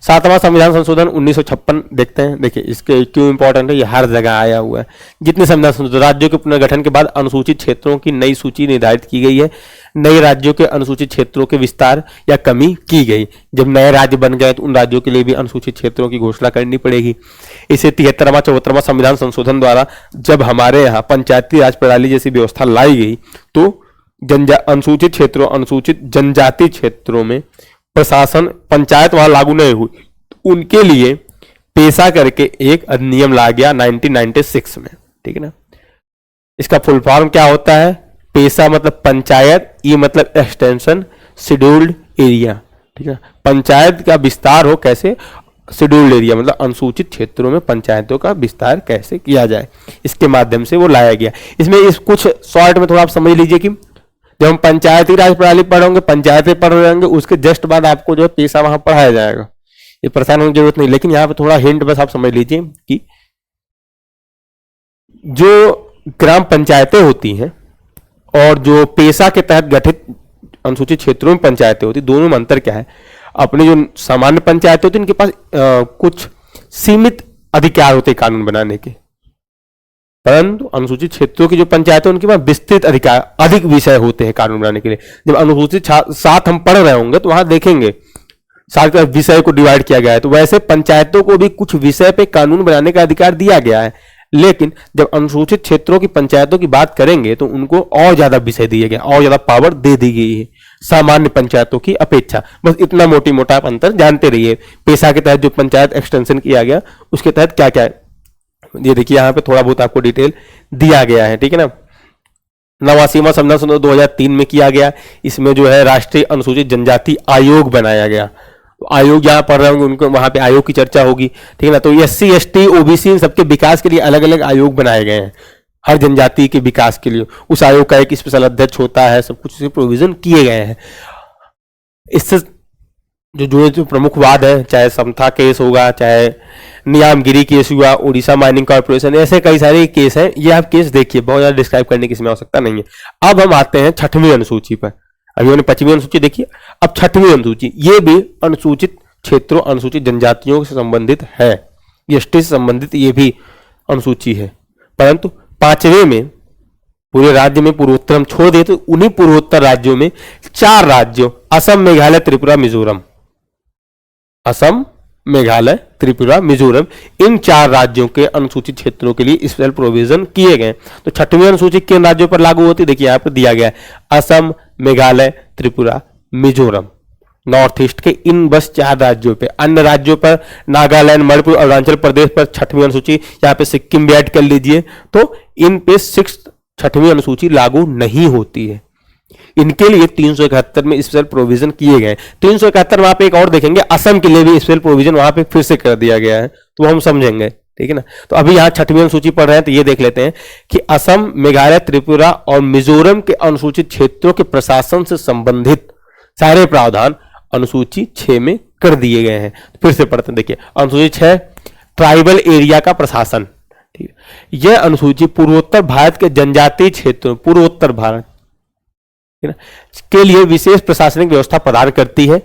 7वां संविधान संशोधन 1956 देखते हैं। देखिए इसके क्यों इंपॉर्टेंट है, ये हर जगह आया हुआ है। जितने संविधान संशोधन, राज्यों के पुनर्गठन के बाद अनुसूचित क्षेत्रों की नई सूची निर्धारित की गई है। नए राज्यों के अनुसूचित क्षेत्रों के विस्तार या कमी की गई। जब नए राज्य बन गए तो उन राज्यों के लिए भी अनुसूचित क्षेत्रों की घोषणा करनी पड़ेगी। इसे 73वां 74वां संविधान संशोधन द्वारा जब हमारे यहाँ पंचायती राज प्रणाली जैसी व्यवस्था लाई गई तो अनुसूचित क्षेत्रों, अनुसूचित जनजाति क्षेत्रों में प्रशासन, पंचायत वहां लागू नहीं हुई, उनके लिए पेशा करके एक अधिनियम ला गया 1996 में, ठीक है ना। इसका फुल फॉर्म क्या होता है, पेशा मतलब पंचायत, ई मतलब एक्सटेंशन, शेड्यूल्ड एरिया, ठीक है। पंचायत का विस्तार हो कैसे, शेड्यूल्ड एरिया मतलब अनुसूचित क्षेत्रों में पंचायतों का विस्तार कैसे किया जाए, इसके माध्यम से वो लाया गया। इसमें इस कुछ शॉर्ट में थोड़ा आप समझ लीजिए कि जब हम पंचायती राज प्रणाली पढ़ोगे, पंचायतें पढ़ रहे होंगे, उसके जस्ट बाद आपको जो है पेशा वहां पढ़ाया जाएगा, ये परेशान होने की जरूरत नहीं। लेकिन यहाँ पे थोड़ा हिंट बस आप समझ लीजिए कि जो ग्राम पंचायतें होती हैं और जो पेशा के तहत गठित अनुसूचित क्षेत्रों में पंचायतें होती, दोनों में अंतर क्या है। अपनी जो सामान्य पंचायतें होती हैं इनके पास कुछ सीमित अधिकार होते हैं कानून बनाने के, परंतु अनुसूचित क्षेत्रों की जो पंचायतें उनके पास विस्तृत अधिकार, अधिक विषय होते हैं कानून बनाने के लिए। जब अनुसूचित 7 हम पढ़ रहे होंगे तो वहां देखेंगे 7 विषय को डिवाइड किया गया है, तो वैसे पंचायतों को भी कुछ विषय पे कानून बनाने का अधिकार दिया गया है। लेकिन जब अनुसूचित क्षेत्रों की पंचायतों की बात करेंगे तो उनको और ज्यादा विषय दिए गए, और ज्यादा पावर दे दी गई है सामान्य पंचायतों की अपेक्षा। बस इतना मोटी मोटा अंतर जानते रहिए। पेशा के तहत जो पंचायत एक्सटेंशन किया गया उसके तहत क्या क्या है, ये देखिए यहाँ पे थोड़ा बहुत आपको डिटेल दिया गया है, ठीक है ना। 89वां संविधान संशोधन 2003 में किया गया। इसमें जो है राष्ट्रीय अनुसूचित जनजाति आयोग बनाया गया। तो आयोग जहां पढ़ रहे होंगे उनको वहां पे आयोग की चर्चा होगी, ठीक है ना। तो SC ST OBC इन सबके विकास के लिए अलग अलग आयोग बनाए गए हैं, हर जनजाति के विकास के लिए। उस आयोग का एक स्पेशल अध्यक्ष होता है, सब कुछ प्रोविजन किए गए हैं। इससे जो प्रमुख वाद है, चाहे समता केस होगा, चाहे नियामगिरी केस हुआ, उड़ीसा माइनिंग कॉर्पोरेशन, ऐसे कई सारे केस हैं। ये आप केस देखिए, बहुत ज्यादा डिस्क्राइब करने की इसमें आवश्यकता नहीं है। अब हम आते हैं 6वीं अनुसूची पर। अभी हमने 25वीं अनुसूची देखी, अब 6वीं अनुसूची, ये भी अनुसूचित क्षेत्रों, अनुसूचित जनजातियों से संबंधित है, ST से संबंधित ये भी अनुसूची है। परंतु 5वें में पूरे राज्य में पूर्वोत्तर हम छोड़ दिए, तो उन्हीं पूर्वोत्तर राज्यों में 4 राज्यों, असम, मेघालय, त्रिपुरा, मिजोरम, असम, मेघालय, त्रिपुरा, मिजोरम, इन 4 राज्यों के अनुसूचित क्षेत्रों के लिए स्पेशल प्रोविजन किए गए। तो 6वीं अनुसूची किन राज्यों पर लागू होती है, देखिए यहाँ पर दिया गया है, असम, मेघालय, त्रिपुरा, मिजोरम, नॉर्थ ईस्ट के इन बस 4 राज्यों पे। अन्य राज्यों पर नागालैंड, मणिपुर, अरुणाचल प्रदेश पर 6वीं अनुसूची, यहाँ पे सिक्किम भी ऐड कर लीजिए, तो इन पे 6वीं अनुसूची लागू नहीं होती है। इनके लिए 371 में स्पेशल प्रोविजन किए गए। 371 वहां पे एक और देखेंगे, असम के लिए भी स्पेशल प्रोविजन वहां पे फिर से कर दिया गया है, तो हम समझेंगे, ठीक है ना। तो अभी यहाँ 6वीं अनुसूची पढ़ रहे हैं, तो ये देख लेते हैं कि असम, मेघालय, त्रिपुरा और मिजोरम के अनुसूचित क्षेत्रों के प्रशासन से संबंधित सारे प्रावधान अनुसूची 6 में कर दिए गए हैं। फिर से पढ़ते हैं, देखिए अनुसूची 6, ट्राइबल एरिया का प्रशासन, ठीक है। यह अनुसूची पूर्वोत्तर भारत के जनजातीय क्षेत्रों, पूर्वोत्तर भारत के लिए विशेष प्रशासनिक व्यवस्था प्रदान करती है।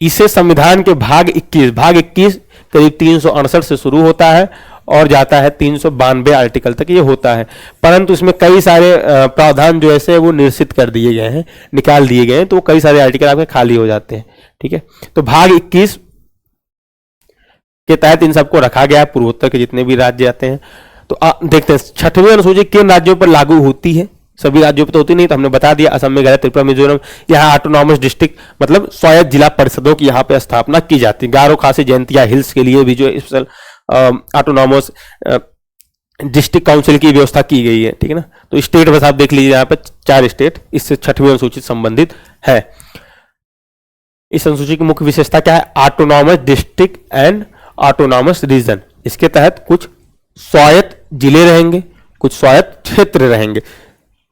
इसे संविधान के भाग 21 करीब 368 से शुरू होता है और जाता है 392 आर्टिकल तक ये होता है। परंतु इसमें कई सारे प्रावधान जो ऐसे वो निश्चित कर दिए गए हैं, निकाल दिए गए हैं, तो कई सारे आर्टिकल आपके खाली हो जाते हैं, ठीक है। तो भाग 21 के तहत इन सबको रखा गया है, पूर्वोत्तर के जितने भी राज्य आते हैं। तो देखते हैं 6वीं अनुसूची किन राज्यों पर लागू होती है। सभी राज्यों पर तो होती नहीं, तो हमने बता दिया, असम, मेघालय, त्रिपुरा, मिजोरम, यहाँ ऑटोनॉमस डिस्ट्रिक्ट मतलब स्वायत्त जिला परिषदों की यहाँ पे स्थापना की जाती है। गारो, खासी, जयंतिया हिल्स के लिए भी जो स्पेशल ऑटोनॉमस डिस्ट्रिक्ट काउंसिल की व्यवस्था की गई है, ठीक है ना। तो स्टेट बस आप देख लीजिए, यहाँ पे 4 स्टेट इससे 6वीं अनुसूची संबंधित है। इस अनुसूची की मुख्य विशेषता क्या है, autonomous district and autonomous region. इसके तहत कुछ स्वायत्त जिले रहेंगे, कुछ स्वायत्त क्षेत्र रहेंगे।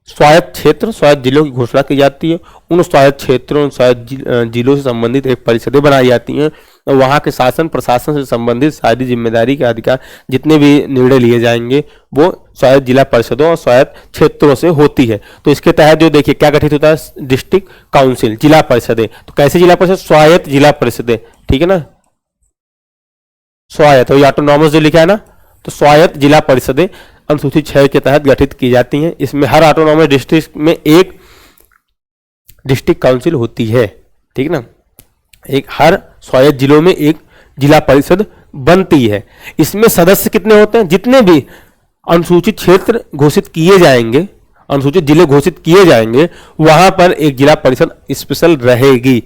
स्वायत्त क्षेत्र, स्वायत्त जिलों की घोषणा की जाती है। उन स्वायत्त क्षेत्रों, स्वायत्त जिलों से संबंधित एक परिषदें बनाई जाती हैं और वहाँ के शासन प्रशासन से संबंधित सारी जिम्मेदारी के अधिकार, जितने भी निर्णय लिए जाएंगे वो स्वायत्त जिला परिषदों और स्वायत्त क्षेत्रों से होती है। तो इसके तहत जो देखिए क्या गठित होता है, डिस्ट्रिक्ट काउंसिल, जिला परिषदें। तो कैसे जिला परिषद, स्वायत्त जिला परिषदें, ठीक है ना, स्वायत्त, और ऑटोनॉमस जो लिखा है ना, तो स्वायत्त जिला परिषदें अनुसूचित 6 के तहत गठित की जाती हैं। इसमें हर ऑटोनॉमस डिस्ट्रिक्ट में एक डिस्ट्रिक्ट काउंसिल होती है, ठीक ना, एक हर स्वायत्त जिलों में एक जिला परिषद बनती है। इसमें सदस्य कितने होते हैं, जितने भी अनुसूचित क्षेत्र घोषित किए जाएंगे, अनुसूचित जिले घोषित किए जाएंगे, वहां पर एक जिला परिषद स्पेशल रहेगी।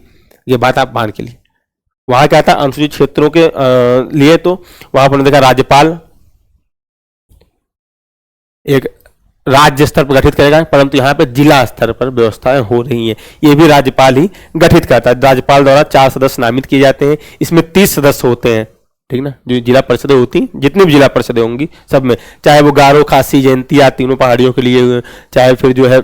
ये बात आप मान के लिए, वहां क्या था, अनुसूचित क्षेत्रों के लिए तो वहां पर देखा राज्यपाल एक राज्य स्तर पर गठित करेगा, परंतु यहाँ पे जिला स्तर पर व्यवस्थाएं हो रही हैं, ये भी राज्यपाल ही गठित करता है। राज्यपाल द्वारा 4 सदस्य नामित किए जाते हैं। इसमें 30 सदस्य होते हैं, ठीक ना, जो जिला परिषदें होती, जितनी भी जिला परिषदें होंगी सब में, चाहे वो गारो, खासी, जयंतिया तीनों पहाड़ियों के लिए, चाहे फिर जो है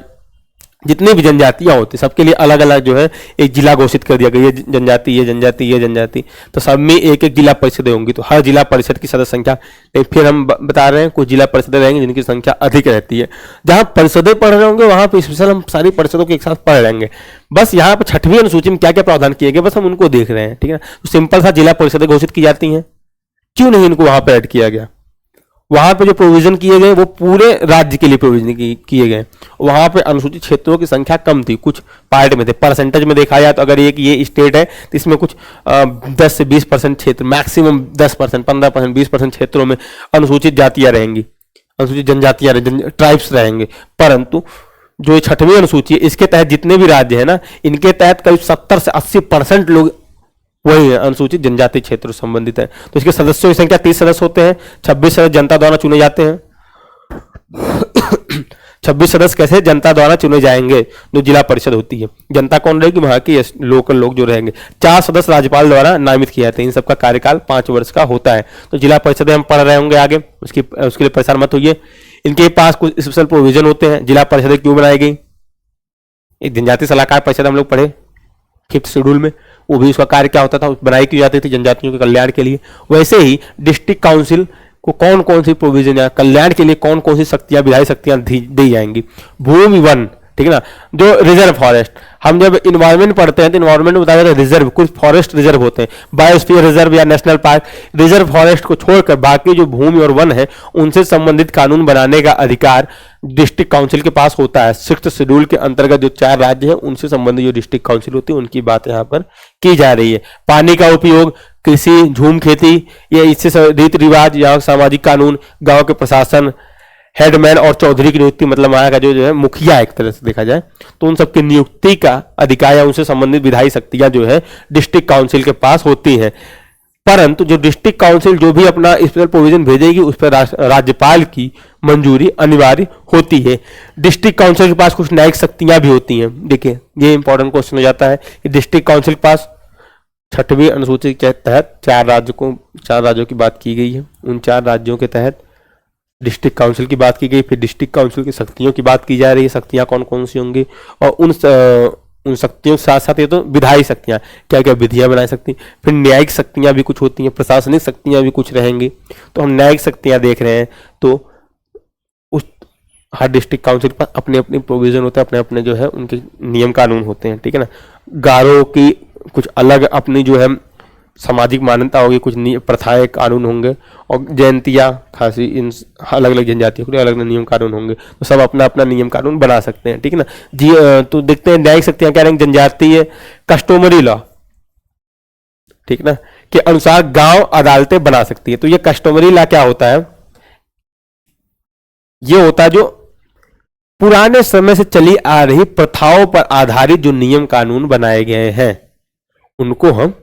जितनी भी जनजातियां होती, सबके लिए अलग अलग जो है एक जिला घोषित कर दिया गया, ये जनजाति, ये जनजाति, ये जनजाति, तो सब में एक एक जिला परिषदें होंगी। तो हर जिला परिषद की सदस्य संख्या, फिर हम बता रहे हैं कुछ जिला परिषदें रहेंगी जिनकी संख्या अधिक रहती है। जहां परिषदें पढ़ रहे होंगे वहां पर स्पेशल हम सारी परिषदों के एक साथ पढ़ लेंगे। बस यहाँ पर 6वीं अनुसूची में क्या क्या प्रावधान किए गए, बस हम उनको देख रहे हैं, ठीक है। तो सिंपल सा जिला परिषदें घोषित की जाती हैं, क्यों नहीं इनको वहां पर ऐड किया गया, वहां पे जो प्रोविजन किए गए वो पूरे राज्य के लिए प्रोविजन किए गए। वहां पे अनुसूचित क्षेत्रों की संख्या कम थी, कुछ पार्ट में थे। परसेंटेज में देखा जाए तो अगर ये स्टेट है तो इसमें कुछ 10 से 20% क्षेत्र, मैक्सिमम 10%, 15%, 20% क्षेत्रों में अनुसूचित जातियां रहेंगी, अनुसूचित जनजातियां, ट्राइब्स रहेंगे। परंतु जो 6वीं अनुसूची है, इसके तहत जितने भी राज्य है ना, इनके तहत करीब 70 से 80% लोग वही है, अनुसूचित जनजाति क्षेत्र संबंधित है। तो इसके सदस्यों की संख्या 30 सदस्य होते हैं। 26 सदस्य जनता द्वारा चुने जाते हैं। 26 सदस्य कैसे जनता द्वारा चुने जाएंगे, जो जिला परिषद होती है। जनता कौन रहेगी, वहां के लोकल लोग जो रहेंगे। 4 सदस्य राज्यपाल द्वारा नामित किए जाते हैं। इन सबका कार्यकाल 5 वर्ष का होता है। तो जिला परिषदें हम पढ़ रहे होंगे आगे, उसके लिए परेशान मत होइए। इनके पास कुछ स्पेशल प्रोविजन होते हैं। जिला परिषदें क्यों बनाई गई, एक जनजाति सलाहकार परिषद हम लोग पढ़े 5th शेड्यूल में, वो भी उसका कार्य क्या होता था, बनाई की जाती थी जनजातियों के कल्याण के लिए। वैसे ही डिस्ट्रिक्ट काउंसिल को कौन कौन सी प्रोविजन या कल्याण के लिए कौन कौन सी शक्तियां, विधायी शक्तियां दी जाएंगी। भूमि वन, ठीक है ना, जो रिजर्व फॉरेस्ट, हम जब इन्वायरमेंट पढ़ते हैं तो इन्वायरमेंट में बताया जाता है रिजर्व, कुछ फॉरेस्ट रिजर्व होते हैं, बायोस्फीयर रिजर्व या नेशनल पार्क। रिजर्व फॉरेस्ट को छोड़कर बाकी जो भूमि और वन है उनसे संबंधित कानून बनाने का अधिकार डिस्ट्रिक्ट काउंसिल के पास होता है। 6th शेड्यूल के अंतर्गत जो 4 राज्य हैं उनसे संबंधित जो डिस्ट्रिक्ट काउंसिल होती है उनकी बात यहाँ पर की जा रही है। पानी का उपयोग, कृषि, झूम खेती, ये इससे रीति रिवाज या सामाजिक कानून, गांव के प्रशासन, हेडमैन और चौधरी की नियुक्ति, मतलब वहां का जो है मुखिया एक तरह से देखा जाए तो उन सबकी नियुक्ति का अधिकार या उनसे संबंधित विधायी शक्तियां जो है डिस्ट्रिक्ट काउंसिल के पास होती हैं। परंतु जो डिस्ट्रिक्ट काउंसिल जो भी अपना स्पेशल प्रोविजन भेजेगी उस पर राज्यपाल की मंजूरी अनिवार्य होती है। डिस्ट्रिक्ट काउंसिल के पास कुछ न्यायिक शक्तियां भी होती हैं। देखिए ये इंपॉर्टेंट क्वेश्चन हो जाता है कि डिस्ट्रिक्ट काउंसिल के पास 6वीं अनुसूची के तहत 4 राज्यों की बात की गई है। उन 4 राज्यों के तहत डिस्ट्रिक्ट काउंसिल की बात की गई। फिर डिस्ट्रिक्ट काउंसिल की शक्तियों की बात की जा रही है, शक्तियां कौन कौन सी होंगी, और उन शक्तियों के साथ साथ ये तो विधायी शक्तियां, क्या क्या विधियां बना सकती। फिर न्यायिक शक्तियां भी कुछ होती हैं, प्रशासनिक शक्तियां भी कुछ रहेंगी। तो हम न्यायिक शक्तियां देख रहे हैं तो उस हर डिस्ट्रिक्ट काउंसिल पर अपने अपने प्रोविजन होते हैं, अपने अपने जो है उनके नियम कानून होते हैं, ठीक है ना। गारो की कुछ अलग अपनी जो है सामाजिक मान्यता होगी, कुछ प्रथाएं कानून होंगे, और जयंतिया, खासी, इन अलग अलग जनजातियों के लिए अलग अलग नियम कानून होंगे। तो सब अपना अपना नियम कानून बना सकते हैं, ठीक है ना जी। तो देखते हैं न्यायिक शक्तियां क्या रहेंगी। जनजातीय कस्टोमरी लॉ, ठीक ना, के अनुसार गांव अदालतें बना सकती है। तो ये कस्टोमरी लॉ क्या होता है, ये होता है जो पुराने समय से चली आ रही प्रथाओं पर आधारित जो नियम कानून बनाए गए हैं उनको हम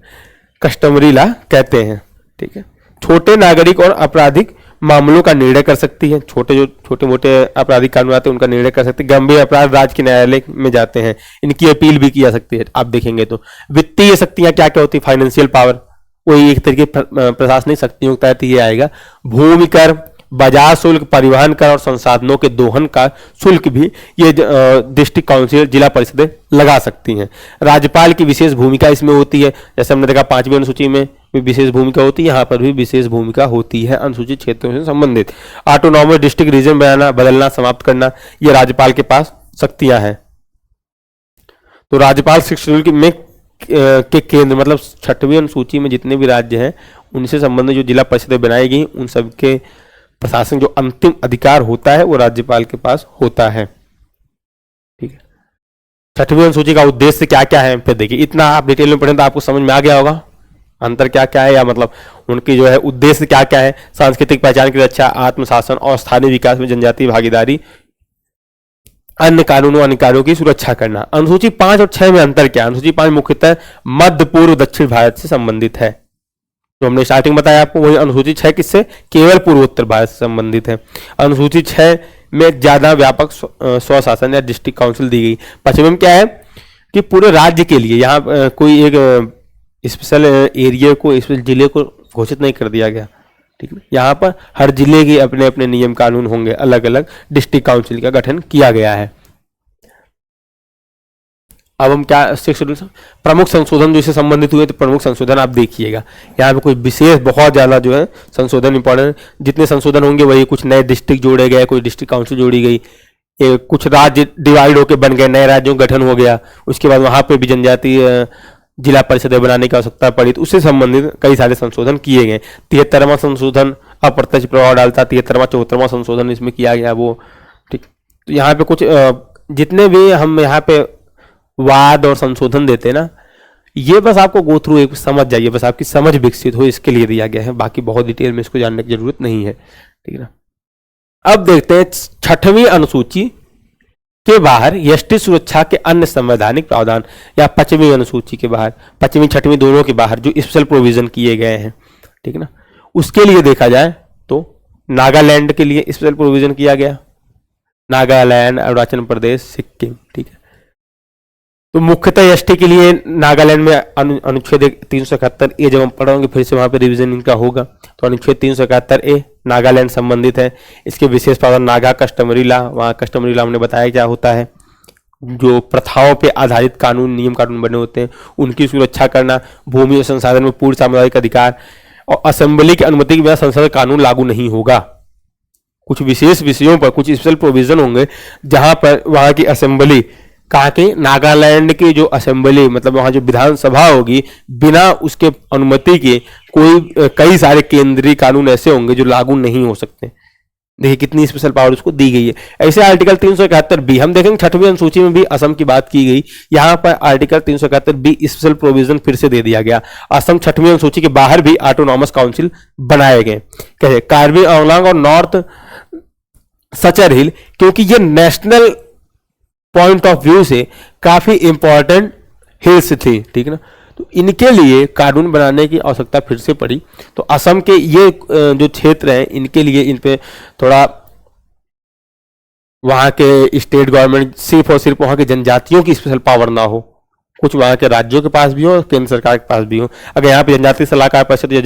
कस्टमरी लॉ कहते हैं, ठीक है। छोटे नागरिक और आपराधिक मामलों का निर्णय कर सकती है। छोटे मोटे आपराधिक कानून आते हैं उनका निर्णय कर सकती है। गंभीर अपराध राज्य के न्यायालय में जाते हैं, इनकी अपील भी की जा सकती है। आप देखेंगे तो वित्तीय शक्तियां क्या क्या होती है, फाइनेंशियल पावर, वही एक तरीके प्रशासनिक शक्तियों के तहत ये आएगा। भूमि कर, बाजार शुल्क, परिवहन कर और संसाधनों के दोहन का शुल्क भी ये डिस्ट्रिक्ट काउंसिल, जिला परिषदें लगा सकती हैं। राज्यपाल की विशेष भूमिका इसमें होती है, जैसे हमने देखा 5वीं अनुसूची में भी विशेष भूमिका होती है, यहाँ पर भी विशेष भूमिका होती है अनुसूचित क्षेत्रों से संबंधित। ऑटोनॉमस डिस्ट्रिक्ट रीजन बनाना, बदलना, समाप्त करना, ये राज्यपाल के पास शक्तियां हैं। तो राज्यपाल शेड्यूल में के केंद्र मतलब 6वीं अनुसूची में जितने भी राज्य हैं उनसे संबंधित जो जिला परिषदें बनाई गई उन सब के प्रशासन जो अंतिम अधिकार होता है वो राज्यपाल के पास होता है। ठीक है, 6वीं अनुसूची का उद्देश्य क्या क्या है फिर देखिए, इतना आप डिटेल में पढ़ें तो आपको समझ में आ गया होगा अंतर क्या क्या है, या मतलब उनकी जो है उद्देश्य क्या क्या है। सांस्कृतिक पहचान की रक्षा, आत्मशासन और स्थानीय विकास में जनजातीय भागीदारी, अन्य कानूनों अधिकारों की सुरक्षा करना। अनुसूची 5 और 6 में अंतर क्या है? अनुसूची 5 मुख्यतः मध्य पूर्व दक्षिण भारत से संबंधित है, तो हमने स्टार्टिंग बताया आपको। वही अनुसूची 6 किससे? केवल पूर्वोत्तर भारत से संबंधित है। अनुसूची 6 में ज्यादा व्यापक स्वशासन या डिस्ट्रिक्ट काउंसिल दी गई। 5वीं में क्या है कि पूरे राज्य के लिए यहाँ कोई एक स्पेशल एरिया को, स्पेशल जिले को घोषित नहीं कर दिया गया। ठीक है, यहाँ पर हर जिले के अपने अपने नियम कानून होंगे, अलग अलग डिस्ट्रिक्ट काउंसिल का गठन किया गया है। अब हम क्या प्रमुख संशोधन जो इससे संबंधित हुए, तो प्रमुख संशोधन आप देखिएगा यहाँ पे कोई विशेष बहुत ज्यादा जो है संशोधन इंपॉर्टेंट, जितने संशोधन होंगे वही, कुछ नए डिस्ट्रिक्ट जोड़े गए, कोई डिस्ट्रिक्ट काउंसिल जोड़ी गई, कुछ राज्य डिवाइड होकर बन गए, नए राज्यों का गठन हो गया, उसके बाद वहां पे भी जनजातीय जिला परिषदें बनाने की आवश्यकता पड़ी, तो उससे संबंधित कई सारे संशोधन किए गए। 73वां संशोधन अप्रत्यक्ष प्रभाव डालता, 73वां 74वां संशोधन इसमें किया गया वो। ठीक, तो यहाँ पे कुछ जितने भी हम यहाँ पे वाद और संशोधन देते हैं ना, ये बस आपको गो थ्रू एक समझ जाइए, बस आपकी समझ विकसित हो इसके लिए दिया गया है, बाकी बहुत डिटेल में इसको जानने की जरूरत नहीं है। ठीक है ना, अब देखते हैं 6वीं अनुसूची के बाहर यष्टि सुरक्षा के अन्य संवैधानिक प्रावधान, या 5वीं अनुसूची के बाहर, 5वीं 6वीं दोनों के बाहर जो स्पेशल प्रोविजन किए गए हैं। ठीक है ना, उसके लिए देखा जाए तो नागालैंड के लिए स्पेशल प्रोविजन किया गया, नागालैंड, अरुणाचल प्रदेश, सिक्किम। ठीक है, तो मुख्यतः एसटी के लिए नागालैंड में अनुच्छेद 371 ए, जब हम पढ़ेंगे फिर से वहां पे रिवीजन इनका होगा, तो अनुच्छेद 371 ए नागालैंड संबंधित है। इसके विशेष प्रावधान नागा कस्टमरी लॉ, वहाँ कस्टमरी लॉ हमने बताया क्या होता है, जो प्रथाओं पे आधारित कानून, नियम कानून बने होते हैं उनकी सुरक्षा करना, भूमि और संसाधन में पूर्ण सामुदायिक अधिकार, और असेंबली की अनुमति के बिना संसद कानून लागू नहीं होगा। कुछ विशेष विषयों पर कुछ स्पेशल प्रोविजन होंगे जहां पर वहां की असेंबली, कहा कि नागालैंड की जो असेंबली मतलब वहां जो विधानसभा होगी, बिना उसके अनुमति के कोई कई सारे केंद्रीय कानून ऐसे होंगे जो लागू नहीं हो सकते। देखिए कितनी स्पेशल पावर उसको दी गई है। ऐसे आर्टिकल 371 बी हम देखेंगे 6वीं अनुसूची में भी असम की बात की गई, यहाँ पर आर्टिकल 371 बी स्पेशल प्रोविजन फिर से दे दिया गया। असम 6वीं अनुसूची के बाहर भी ऑटोनॉमस काउंसिल बनाए गए, कहे कार्बी आंगलांग और नॉर्थ सचर हिल, क्योंकि ये नेशनल पॉइंट ऑफ व्यू से काफी इंपॉर्टेंट हिल्स थी। ठीक है ना, तो इनके लिए कानून बनाने की आवश्यकता फिर से पड़ी। तो असम के ये जो क्षेत्र हैं इनके लिए इन पे थोड़ा वहां के स्टेट गवर्नमेंट सिर्फ और सिर्फ वहां के जनजातियों की स्पेशल पावर ना हो, कुछ वहां के राज्यों के पास भी हो और केंद्र सरकार के पास भी हो। अगर यहाँ पे जनजातीय सलाहकार परिषद या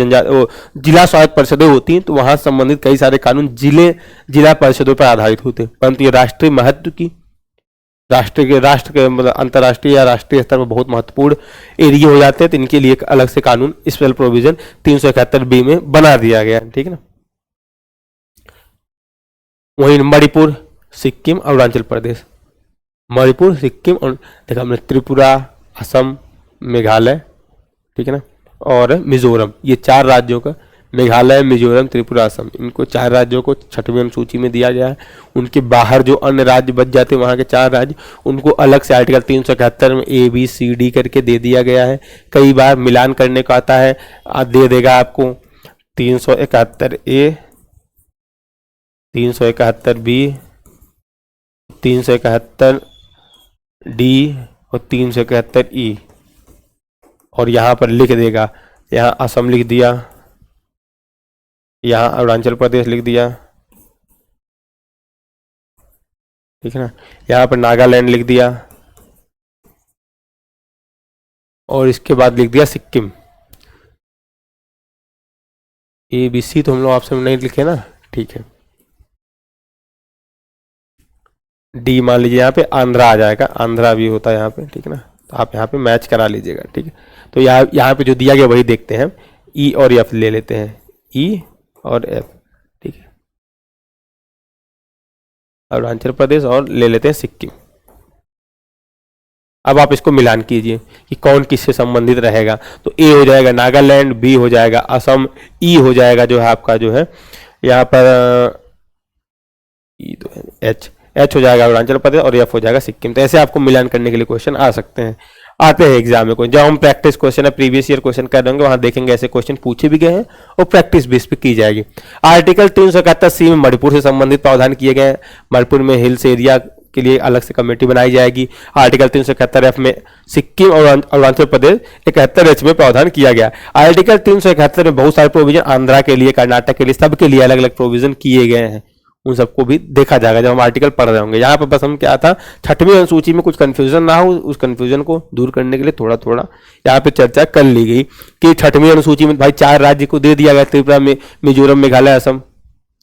जिला स्वायत्त परिषदें होती हैं तो वहां संबंधित कई सारे कानून जिला परिषदों पर आधारित होते हैं, परंतु ये राष्ट्रीय महत्व की राष्ट्र के मतलब अंतर्राष्ट्रीय या राष्ट्रीय स्तर पर बहुत महत्वपूर्ण एरिया हो जाते हैं, तो इनके लिए एक अलग से कानून स्पेशल प्रोविजन 371 बी में बना दिया गया। ठीक है ना, वहीं मणिपुर, सिक्किम, अरुणाचल प्रदेश, मणिपुर, सिक्किम और देखा हमने त्रिपुरा, असम, मेघालय, ठीक है ना, और मिजोरम, ये 4 राज्यों का, मेघालय, मिजोरम, त्रिपुरा, असम, इनको 4 राज्यों को 6वीं अनुसूची में दिया गया है। उनके बाहर जो अन्य राज्य बच जाते हैं वहाँ के 4 राज्य, उनको अलग से आर्टिकल 371 में ए बी सी डी करके दे दिया गया है। कई बार मिलान करने को आता है, दे देगा आपको 371 ए, 371 बी, 371 डी और 371 ई, और यहाँ पर लिख देगा, यहाँ असम लिख दिया, यहाँ अरुणाचल प्रदेश लिख दिया, ठीक है ना, यहाँ पर नागालैंड लिख दिया, और इसके बाद लिख दिया सिक्किम। ए बी सी तो हम लोग ऑप्शन में नहीं लिखे ना, ठीक है। डी मान लीजिए, यहाँ पे आंध्रा आ जाएगा, आंध्रा भी होता है यहाँ पे, ठीक है ना। तो आप यहाँ पे मैच करा लीजिएगा, ठीक है। तो यहाँ पे जो दिया गया वही देखते हैं, ई और एफ ले लेते हैं, ई और एफ, ठीक है। अरुणाचल प्रदेश और ले लेते हैं सिक्किम। अब आप इसको मिलान कीजिए कि कौन किससे संबंधित रहेगा। तो ए हो जाएगा नागालैंड, बी हो जाएगा असम, ई हो जाएगा जो है आपका जो है यहाँ पर ई तो एच हो जाएगा अरुणाचल प्रदेश और एफ हो जाएगा सिक्किम। तो ऐसे आपको मिलान करने के लिए क्वेश्चन आ सकते हैं, आते हैं एग्जाम में। जब हम प्रैक्टिस क्वेश्चन है, प्रीवियस ईयर क्वेश्चन कर देंगे, वहां देखेंगे ऐसे क्वेश्चन पूछे भी गए हैं और प्रैक्टिस बेस पे की जाएगी। आर्टिकल 371C में मणिपुर से संबंधित प्रावधान किए गए हैं। मणिपुर में हिल्स एरिया के लिए अलग से कमेटी बनाई जाएगी। आर्टिकल 371F में सिक्किम और अरुणाचल प्रदेश 71H में प्रावधान किया गया। आर्टिकल 371 में बहुत सारे प्रोविजन आंध्रा के लिए, कर्नाटक के लिए, सबके लिए अलग अलग प्रोविजन किए गए हैं। उन सबको भी देखा जाएगा जब हम आर्टिकल पढ़ रहे होंगे। यहाँ पर बस हम क्या था, 6वीं अनुसूची में कुछ कंफ्यूजन ना हो, उस कंफ्यूजन को दूर करने के लिए थोड़ा थोड़ा यहाँ पे चर्चा कर ली गई कि 6वीं अनुसूची में भाई 4 राज्य को दे दिया गया, त्रिपुरा, मिजोरम, मेघालय, असम,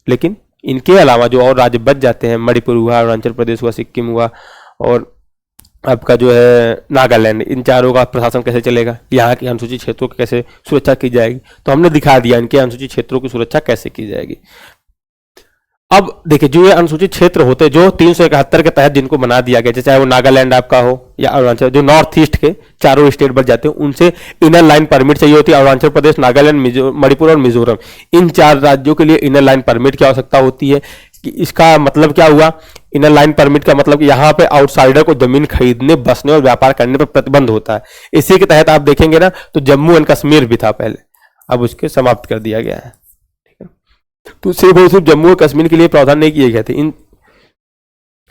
लेकिन इनके अलावा जो और राज्य बच जाते हैं, मणिपुर हुआ, अरुणाचल प्रदेश हुआ, सिक्किम हुआ और आपका जो है नागालैंड, इन चारों का प्रशासन कैसे चलेगा, यहाँ के अनुसूचित क्षेत्रों की कैसे सुरक्षा की जाएगी। तो हमने दिखा दिया इनके अनुसूचित क्षेत्रों की सुरक्षा कैसे की जाएगी। अब देखिए, जो ये अनुसूचित क्षेत्र होते हैं जो 371 के तहत जिनको बना दिया गया, चाहे वो नागालैंड आपका हो या अरुणाचल, जो नॉर्थ ईस्ट के चारों स्टेट बच जाते हैं, उनसे इनर लाइन परमिट चाहिए होती है। अरुणाचल प्रदेश, नागालैंड, मणिपुर और मिजोरम, इन 4 राज्यों के लिए इनर लाइन परमिट की आवश्यकता होती है। इसका मतलब क्या हुआ, इनर लाइन परमिट का मतलब कि यहाँ पे आउटसाइडर को जमीन खरीदने, बसने और व्यापार करने पर प्रतिबंध होता है। इसी के तहत आप देखेंगे ना, तो जम्मू एंड कश्मीर भी था पहले, अब उसके समाप्त कर दिया गया है। तो सिर्फ और सिर्फ जम्मू और कश्मीर के लिए प्रावधान नहीं किए गए थे,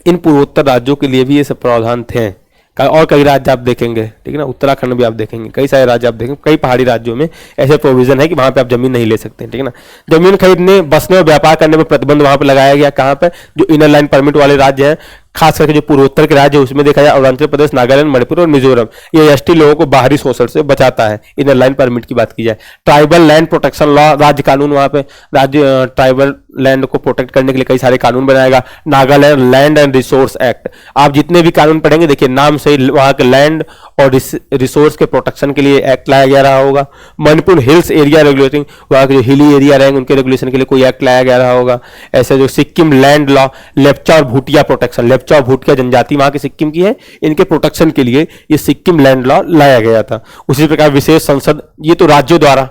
इन पूर्वोत्तर राज्यों के लिए भी ये सब प्रावधान थे। और कई राज्य आप देखेंगे, ठीक है ना, उत्तराखंड भी आप देखेंगे, कई सारे राज्य आप देखेंगे, कई पहाड़ी राज्यों में ऐसे प्रोविजन है कि वहां पे आप जमीन नहीं ले सकते, ठीक है ना। जमीन खरीदने, बसने और व्यापार करने पर प्रतिबंध वहां पे लगाया गया। कहां पे, जो इनर लाइन परमिट वाले राज्य हैं, खास करके जो पूर्वोत्तर के राज्य है, उसमें देखा जाए अरुणाचल प्रदेश, नागालैंड, मणिपुर और मिजोरम, ये एसटी लोगों को बाहरी शोषण से बचाता है। इनर लाइन परमिट की बात की जाए, ट्राइबल लैंड प्रोटेक्शन लॉ, राज्य कानून, वहां पे राज्य ट्राइबल लैंड को प्रोटेक्ट करने के लिए कई सारे कानून बनाएगा। Nagaland land and resource act, आप जितने भी कानून पढ़ेंगे, देखिए नाम से वहां के लैंड और रिसोर्स के प्रोटेक्शन के लिए एक्ट लाया गया रहा होगा। मणिपुर हिल्स एरिया रेगुलेटिंग, वहां के जो हिली एरिया रहेंगे उनके रेगुलेशन के लिए कोई एक्ट लाया गया रहा होगा। ऐसे जो सिक्किम लैंड लॉ, लेप्चा और भूटिया प्रोटेक्शन, लेप्चा और भूटिया जनजाति वहां के सिक्किम की है, इनके प्रोटेक्शन के लिए ये सिक्किम लैंड लॉ लाया गया था। उसी प्रकार विशेष संसद, ये तो राज्यों द्वारा,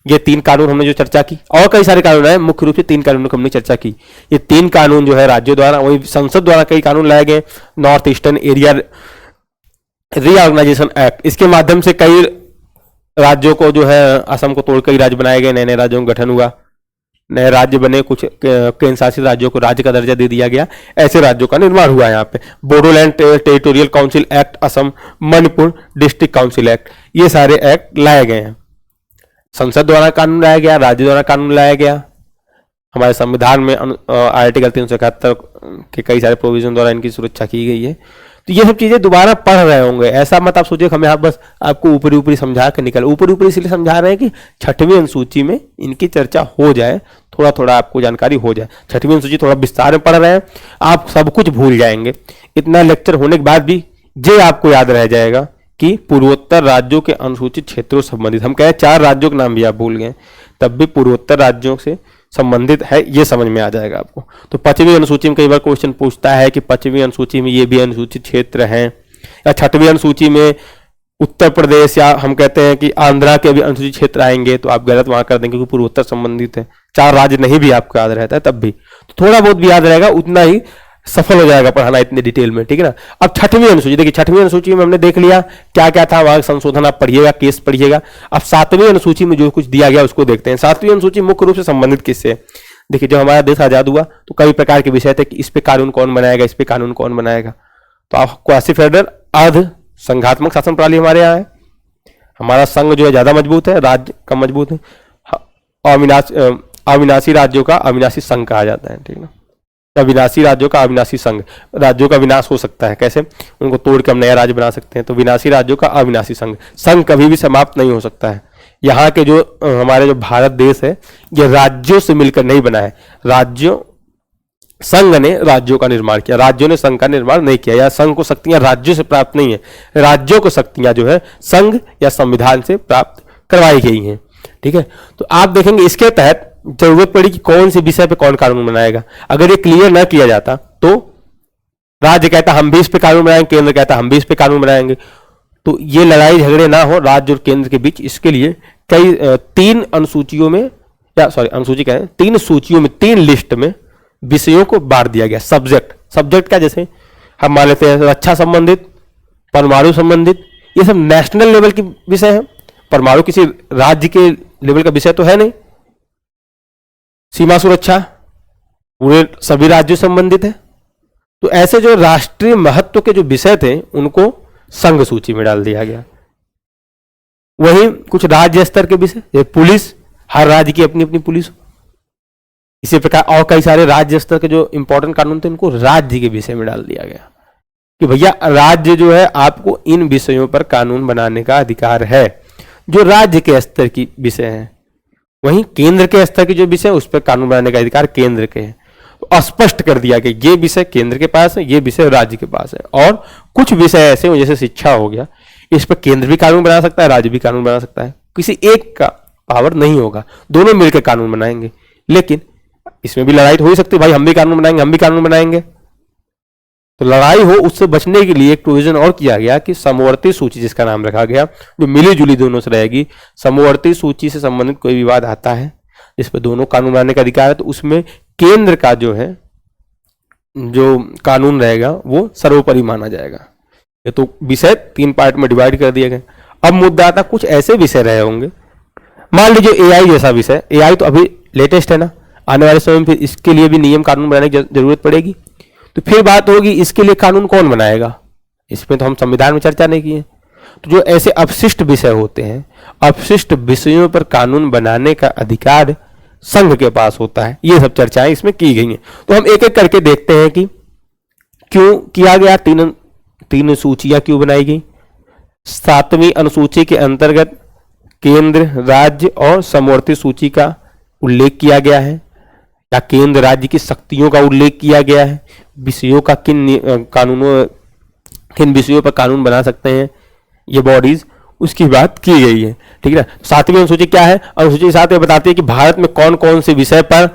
ये 3 कानून हमने जो चर्चा की, और कई सारे कानून है, मुख्य रूप से 3 कानूनों की हमने चर्चा की। ये 3 कानून जो है राज्यों द्वारा, वही संसद द्वारा कई कानून लाए गए। North Eastern Area Reorganisation Act, इसके माध्यम से कई राज्यों को जो है, असम को तोड़ कई राज्य बनाए गए, नए नए राज्यों का गठन हुआ, नए राज्य बने, कुछ केंद्र शासित राज्यों को राज्य का दर्जा दे दिया गया, ऐसे राज्यों का निर्माण हुआ। यहाँ पे Bodoland territorial council act Assam, Manipur district council act, ये सारे एक्ट लाए गए हैं। संसद द्वारा कानून लाया गया, राज्य द्वारा कानून लाया गया। हमारे संविधान में आर्टिकल 371 के कई सारे प्रोविजन द्वारा इनकी सुरक्षा की गई है। तो ये सब चीजें दोबारा पढ़ रहे होंगे, ऐसा मत आप सोचिए हम यहाँ बस आपको ऊपरी ऊपरी समझा के निकल, ऊपरी ऊपरी इसलिए समझा रहे हैं कि 6वीं अनुसूची में इनकी चर्चा हो जाए, थोड़ा थोड़ा आपको जानकारी हो जाए। 6वीं अनुसूची थोड़ा विस्तार में पढ़ रहे हैं, आप सब कुछ भूल जाएंगे। इतना लेक्चर होने के बाद भी ये आपको याद रह जाएगा कि पूर्वोत्तर राज्यों के अनुसूचित क्षेत्रों से संबंधित, हम कहें 4 राज्यों के नाम भी आप भूल गए, तब भी पूर्वोत्तर राज्यों से संबंधित है, ये समझ में आ जाएगा आपको। तो 5वीं अनुसूची में कई बार क्वेश्चन पूछता है कि 5वीं अनुसूची में ये भी अनुसूचित क्षेत्र हैं, या 6वीं अनुसूची में उत्तर प्रदेश या हम कहते हैं कि आंध्रा के भी अनुसूचित क्षेत्र आएंगे, तो आप गलत वहां कर देंगे क्योंकि पूर्वोत्तर संबंधित है। 4 राज्य नहीं भी आपको याद रहता है तब भी, तो थोड़ा बहुत भी याद रहेगा, उतना ही सफल हो जाएगा पढ़ाना इतने डिटेल में, ठीक है ना। अब 6वीं अनुसूची देखिए, 6वीं अनुसूची में हमने देख लिया क्या क्या था, वहां संशोधन आप पढ़िएगा, केस पढ़िएगा। अब 7वीं अनुसूची में जो कुछ दिया गया उसको देखते हैं। 7वीं अनुसूची मुख्य रूप से संबंधित किससे, देखिए जब हमारा देश आजाद हुआ तो कई प्रकार के विषय थे कि इस पे कानून कौन बनाएगा, इस पे कानून कौन बनाएगा। तो आप क्वासी फेडरल अर्ध संघात्मक शासन प्रणाली हमारे यहाँ है, हमारा संघ जो है ज्यादा मजबूत है, राज्य कम मजबूत है। अविनाशी राज्यों का अविनाशी संघ कहा जाता है, ठीक है ना। अविनाशी राज्यों का अविनाशी संघ, राज्यों का विनाश हो सकता है कैसे, उनको तोड़ के हम नया राज्य बना सकते हैं। तो विनाशी राज्यों का अविनाशी संघ, संघ कभी भी समाप्त नहीं हो सकता है। यहाँ के जो हमारे जो भारत देश है ये राज्यों से मिलकर नहीं बना है, राज्यों संघ ने राज्यों का निर्माण किया, राज्यों ने संघ का निर्माण नहीं किया, या संघ को शक्तियां राज्यों से प्राप्त नहीं है, राज्यों को शक्तियां जो है संघ या संविधान से प्राप्त करवाई गई हैं। ठीक है, तो आप देखेंगे इसके तहत जरूरत पड़ी कि कौन से विषय पे कौन कानून बनाएगा। अगर ये क्लियर ना किया जाता तो राज्य कहता हम भी इस पे कानून बनाएंगे, केंद्र कहता हम भी इस पे कानून बनाएंगे, तो ये लड़ाई झगड़े ना हो राज्य और केंद्र के बीच। इसके लिए कई 3 अनुसूचियों में, या सॉरी अनुसूची कहें, 3 सूचियों में, 3 लिस्ट में विषयों को बांट दिया गया। सब्जेक्ट का जैसे हम मान लेते हैं रक्षा संबंधित, परमाणु संबंधित, ये सब नेशनल लेवल के विषय हैं। परमाणु किसी राज्य के लेवल का विषय तो है नहीं। सीमा सुरक्षा पूरे सभी राज्यों से संबंधित है। तो ऐसे जो राष्ट्रीय महत्व के जो विषय थे उनको संघ सूची में डाल दिया गया। वहीं कुछ राज्य स्तर के विषय, पुलिस, हर राज्य की अपनी अपनी पुलिस, इसी प्रकार और कई सारे राज्य स्तर के जो इंपॉर्टेंट कानून थे उनको राज्य के विषय में डाल दिया गया कि भैया राज्य जो है आपको इन विषयों पर कानून बनाने का अधिकार है, जो राज्य के स्तर की विषय हैं। वहीं केंद्र के स्तर के जो विषय उस पर कानून बनाने का अधिकार केंद्र के है। तो स्पष्ट कर दिया कि ये विषय केंद्र के पास है, ये विषय राज्य के पास है। और कुछ विषय ऐसे हैं जैसे शिक्षा हो गया, इस पर केंद्र भी कानून बना सकता है, राज्य भी कानून बना सकता है, किसी एक का पावर नहीं होगा, दोनों मिलकर कानून बनाएंगे। लेकिन इसमें भी लड़ाई तो हो ही सकती है, भाई हम भी कानून बनाएंगे, हम भी कानून बनाएंगे। तो लड़ाई हो उससे बचने के लिए एक प्रोविजन और किया गया कि समवर्ती सूची, जिसका नाम रखा गया, जो मिली जुली दोनों से रहेगी। समवर्ती सूची से संबंधित कोई विवाद आता है जिस पर दोनों कानून बनाने का अधिकार है, तो उसमें केंद्र का जो है जो कानून रहेगा वो सर्वोपरि माना जाएगा। ये तो विषय 3 पार्ट में डिवाइड कर दिए गए। अब मुद्दा आता, कुछ ऐसे विषय रहे होंगे, मान लीजिए एआई जैसा विषय, एआई तो अभी लेटेस्ट है ना, आने वाले समय में फिर इसके लिए भी नियम कानून बनाने की जरूरत पड़ेगी। तो फिर बात होगी इसके लिए कानून कौन बनाएगा, इसमें तो हम संविधान में चर्चा नहीं की है। तो जो ऐसे अपशिष्ट विषय होते हैं, अपशिष्ट विषयों पर कानून बनाने का अधिकार संघ के पास होता है। ये सब चर्चाएं इसमें की गई हैं। तो हम एक एक करके देखते हैं कि क्यों किया गया, तीन सूचियां क्यों बनाई गई। 7वीं अनुसूची के अंतर्गत केंद्र, राज्य और समवर्ती सूची का उल्लेख किया गया है, या केंद्र राज्य की शक्तियों का उल्लेख किया गया है, विषयों का किन विषयों पर कानून बना सकते हैं ये बॉडीज, उसकी बात की गई है। ठीक है, 7वीं अनुसूची क्या है, अनुसूची 7 ये बताती है कि भारत में कौन कौन से विषय पर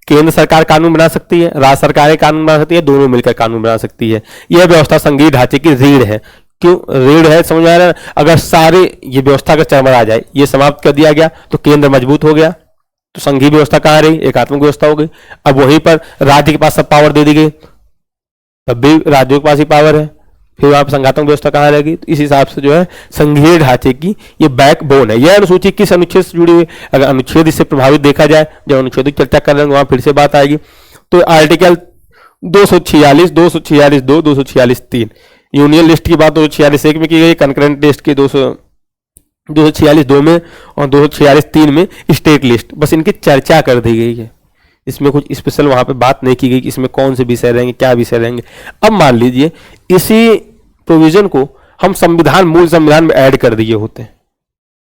केंद्र सरकार कानून बना सकती है, राज्य सरकारें कानून बना सकती है, दोनों मिलकर कानून बना सकती है। यह व्यवस्था संघीय ढांचे की रीढ़ है। क्यों रीढ़ है, समझ आ रहा है? अगर सारे ये व्यवस्था का चरमरा जाए, ये समाप्त कर दिया गया तो केंद्र मजबूत हो गया, तो संघीय व्यवस्था कहाँ रही, एकात्मक व्यवस्था हो गई। अब वहीं पर राज्य के पास सब पावर दे दी गई, तब भी राज्यों के पास ही पावर है, फिर वहां पर संघात्मक व्यवस्था कहाँ रहेगी। तो इस हिसाब से जो है संघीय ढांचे की ये बैकबोन है। यह अनुसूची किस अनुच्छेद से जुड़ी हुई, अगर अनुच्छेद इससे प्रभावित देखा जाए, जब अनुच्छेद की चर्चा कर रहे हैं वहां फिर से बात आएगी। तो आर्टिकल 246, 246 2, 246 3, यूनियन लिस्ट की बात 246 1 में की गई, कंकरेंट लिस्ट की 246 2 में और 246 3 में स्टेट लिस्ट। बस इनकी चर्चा कर दी गई है, इसमें कुछ स्पेशल वहां पे बात नहीं की गई कि इसमें कौन से विषय रहेंगे, क्या विषय रहेंगे। अब मान लीजिए इसी प्रोविजन को हम मूल संविधान में ऐड कर दिए होते हैं,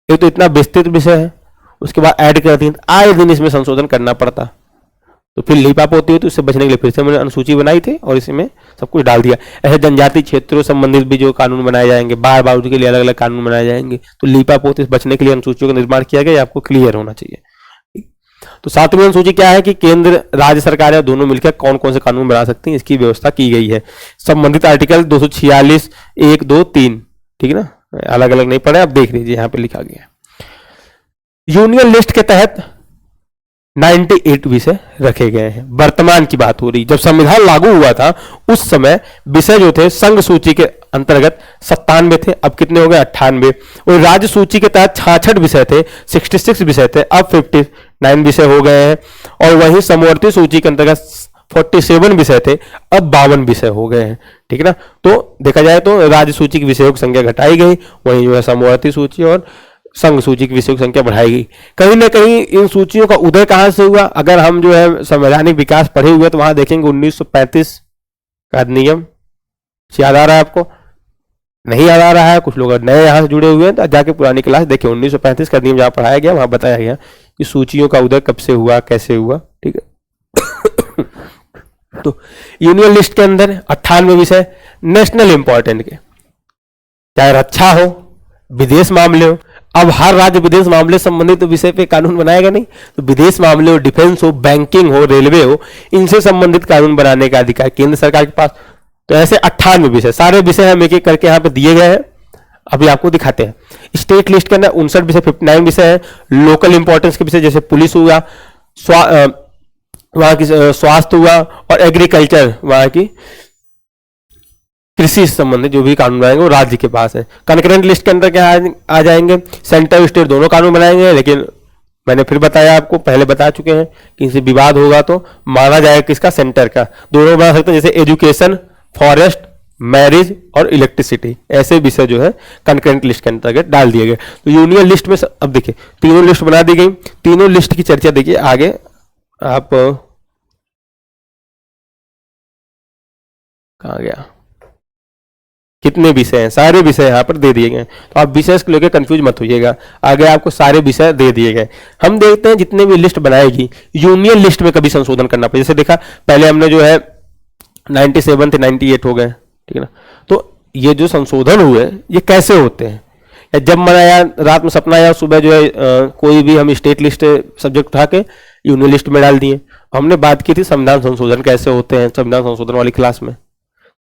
एक तो इतना विस्तृत विषय है, उसके बाद ऐड कर दिए, आए दिन इसमें संशोधन करना पड़ता, तो फिर लीपाप होती है। तो इससे बचने के लिए फिर से मैंने अनुसूची बनाई थी और इसमें सब कुछ डाल दिया। ऐसे जनजातीय क्षेत्रों संबंधित भी जो कानून बनाए जाएंगे, बार बार उसके लिए अलग अलग कानून बनाए जाएंगे, तो लीपाप होती है, बचने के लिए अनुसूचियों का निर्माण किया गया, आपको क्लियर होना चाहिए। तो 7वीं अनुसूची क्या है कि केंद्र राज्य सरकार दोनों मिलकर कौन कौन से कानून बना सकती हैं, इसकी व्यवस्था की गई है। संबंधित आर्टिकल 246 1 2 3, ठीक है ना, अलग अलग नहीं पढ़े, आप देख लीजिए यहाँ पे लिखा गया। यूनियन लिस्ट के तहत 98 विषय रखे गए हैं। वर्तमान की बात हो रही, जब संविधान लागू हुआ था उस समय विषय जो थे संघ सूची के अंतर्गत 97 थे, अब कितने हो गए 98। और राज्य सूची के तहत 66 विषय थे, 66 विषय थे, अब 59 विषय हो गए हैं। और वहीं समवर्ती सूची के अंतर्गत 47 विषय थे, अब 52 विषय हो गए हैं। ठीक है ना, तो देखा जाए तो राज्य सूची की विषयों की संख्या घटाई गई, वहीं जो है समवर्ती सूची और संघ सूची की विषयों की संख्या बढ़ाई गई। कहीं ना कहीं इन सूचियों का उदय कहां से हुआ, अगर हम जो है संवैधानिक विकास पढ़े हुए तो वहां देखेंगे 1935 का अधिनियम। याद आ रहा है आपको, नहीं याद आ रहा है, कुछ लोग नए यहाँ से जुड़े हुए हैं तो जाके पुरानी क्लास देखिए, 1935 का अधिनियम जहाँ पढ़ाया गया वहां बताया गया कि सूचियों का उदय कब से हुआ, कैसे हुआ। ठीक है, तो यूनियन लिस्ट के अंदर 98 विषय नेशनल इंपॉर्टेंट के, चाहे रक्षा हो, विदेश मामले हो। अब हर राज्य विदेश मामले संबंधित विषय पे कानून बनाएगा नहीं, तो विदेश मामले हो, डिफेंस हो, बैंकिंग हो, रेलवे हो, इनसे संबंधित कानून बनाने का अधिकार केंद्र सरकार के पास। तो ऐसे 98 विषय, सारे विषय हम एक एक करके यहाँ पे दिए गए हैं, अभी आपको दिखाते हैं। स्टेट लिस्ट के अंदर 59 विषय, 59 विषय है। लोकल इंपॉर्टेंस के विषय जैसे पुलिस हुआ, वहां की स्वास्थ्य हुआ, और एग्रीकल्चर, वहां की कृषि से संबंधित जो भी कानून बनाएंगे वो राज्य के पास है। कंकरेंट लिस्ट के अंदर क्या आ जाएंगे, सेंटर स्टेट दोनों कानून बनाएंगे, लेकिन मैंने फिर बताया आपको, पहले बता चुके हैं कि इनसे विवाद होगा तो माना जाएगा किसका, सेंटर का। दोनों बना सकते हैं, जैसे एजुकेशन, फॉरेस्ट, मैरिज और इलेक्ट्रिसिटी, ऐसे विषय जो है कंकरेंट लिस्ट के अंतर्गत डाल दिए गए। तो यूनियन लिस्ट में अब देखिए तीनों लिस्ट बना दी गई, तीनों लिस्ट की चर्चा देखिए आगे आप कहाँ गया, कितने विषय हैं, सारे विषय यहाँ पर दे दिए गए। तो आप विषय को लेकर कंफ्यूज मत होइएगा, आगे आपको सारे विषय दे दिए गए। हम देखते हैं जितने भी लिस्ट बनाएगी यूनियन लिस्ट में कभी संशोधन करना पड़े। जैसे देखा पहले हमने जो है 97 थे 98 हो गए, ठीक है ना। तो ये जो संशोधन हुए ये कैसे होते हैं, या जब मन आया रात में सपना आया सुबह जो है कोई भी हम स्टेट लिस्ट सब्जेक्ट उठा के यूनियन लिस्ट में डाल दिए। हमने बात की थी संविधान संशोधन कैसे होते हैं संविधान संशोधन वाली क्लास में।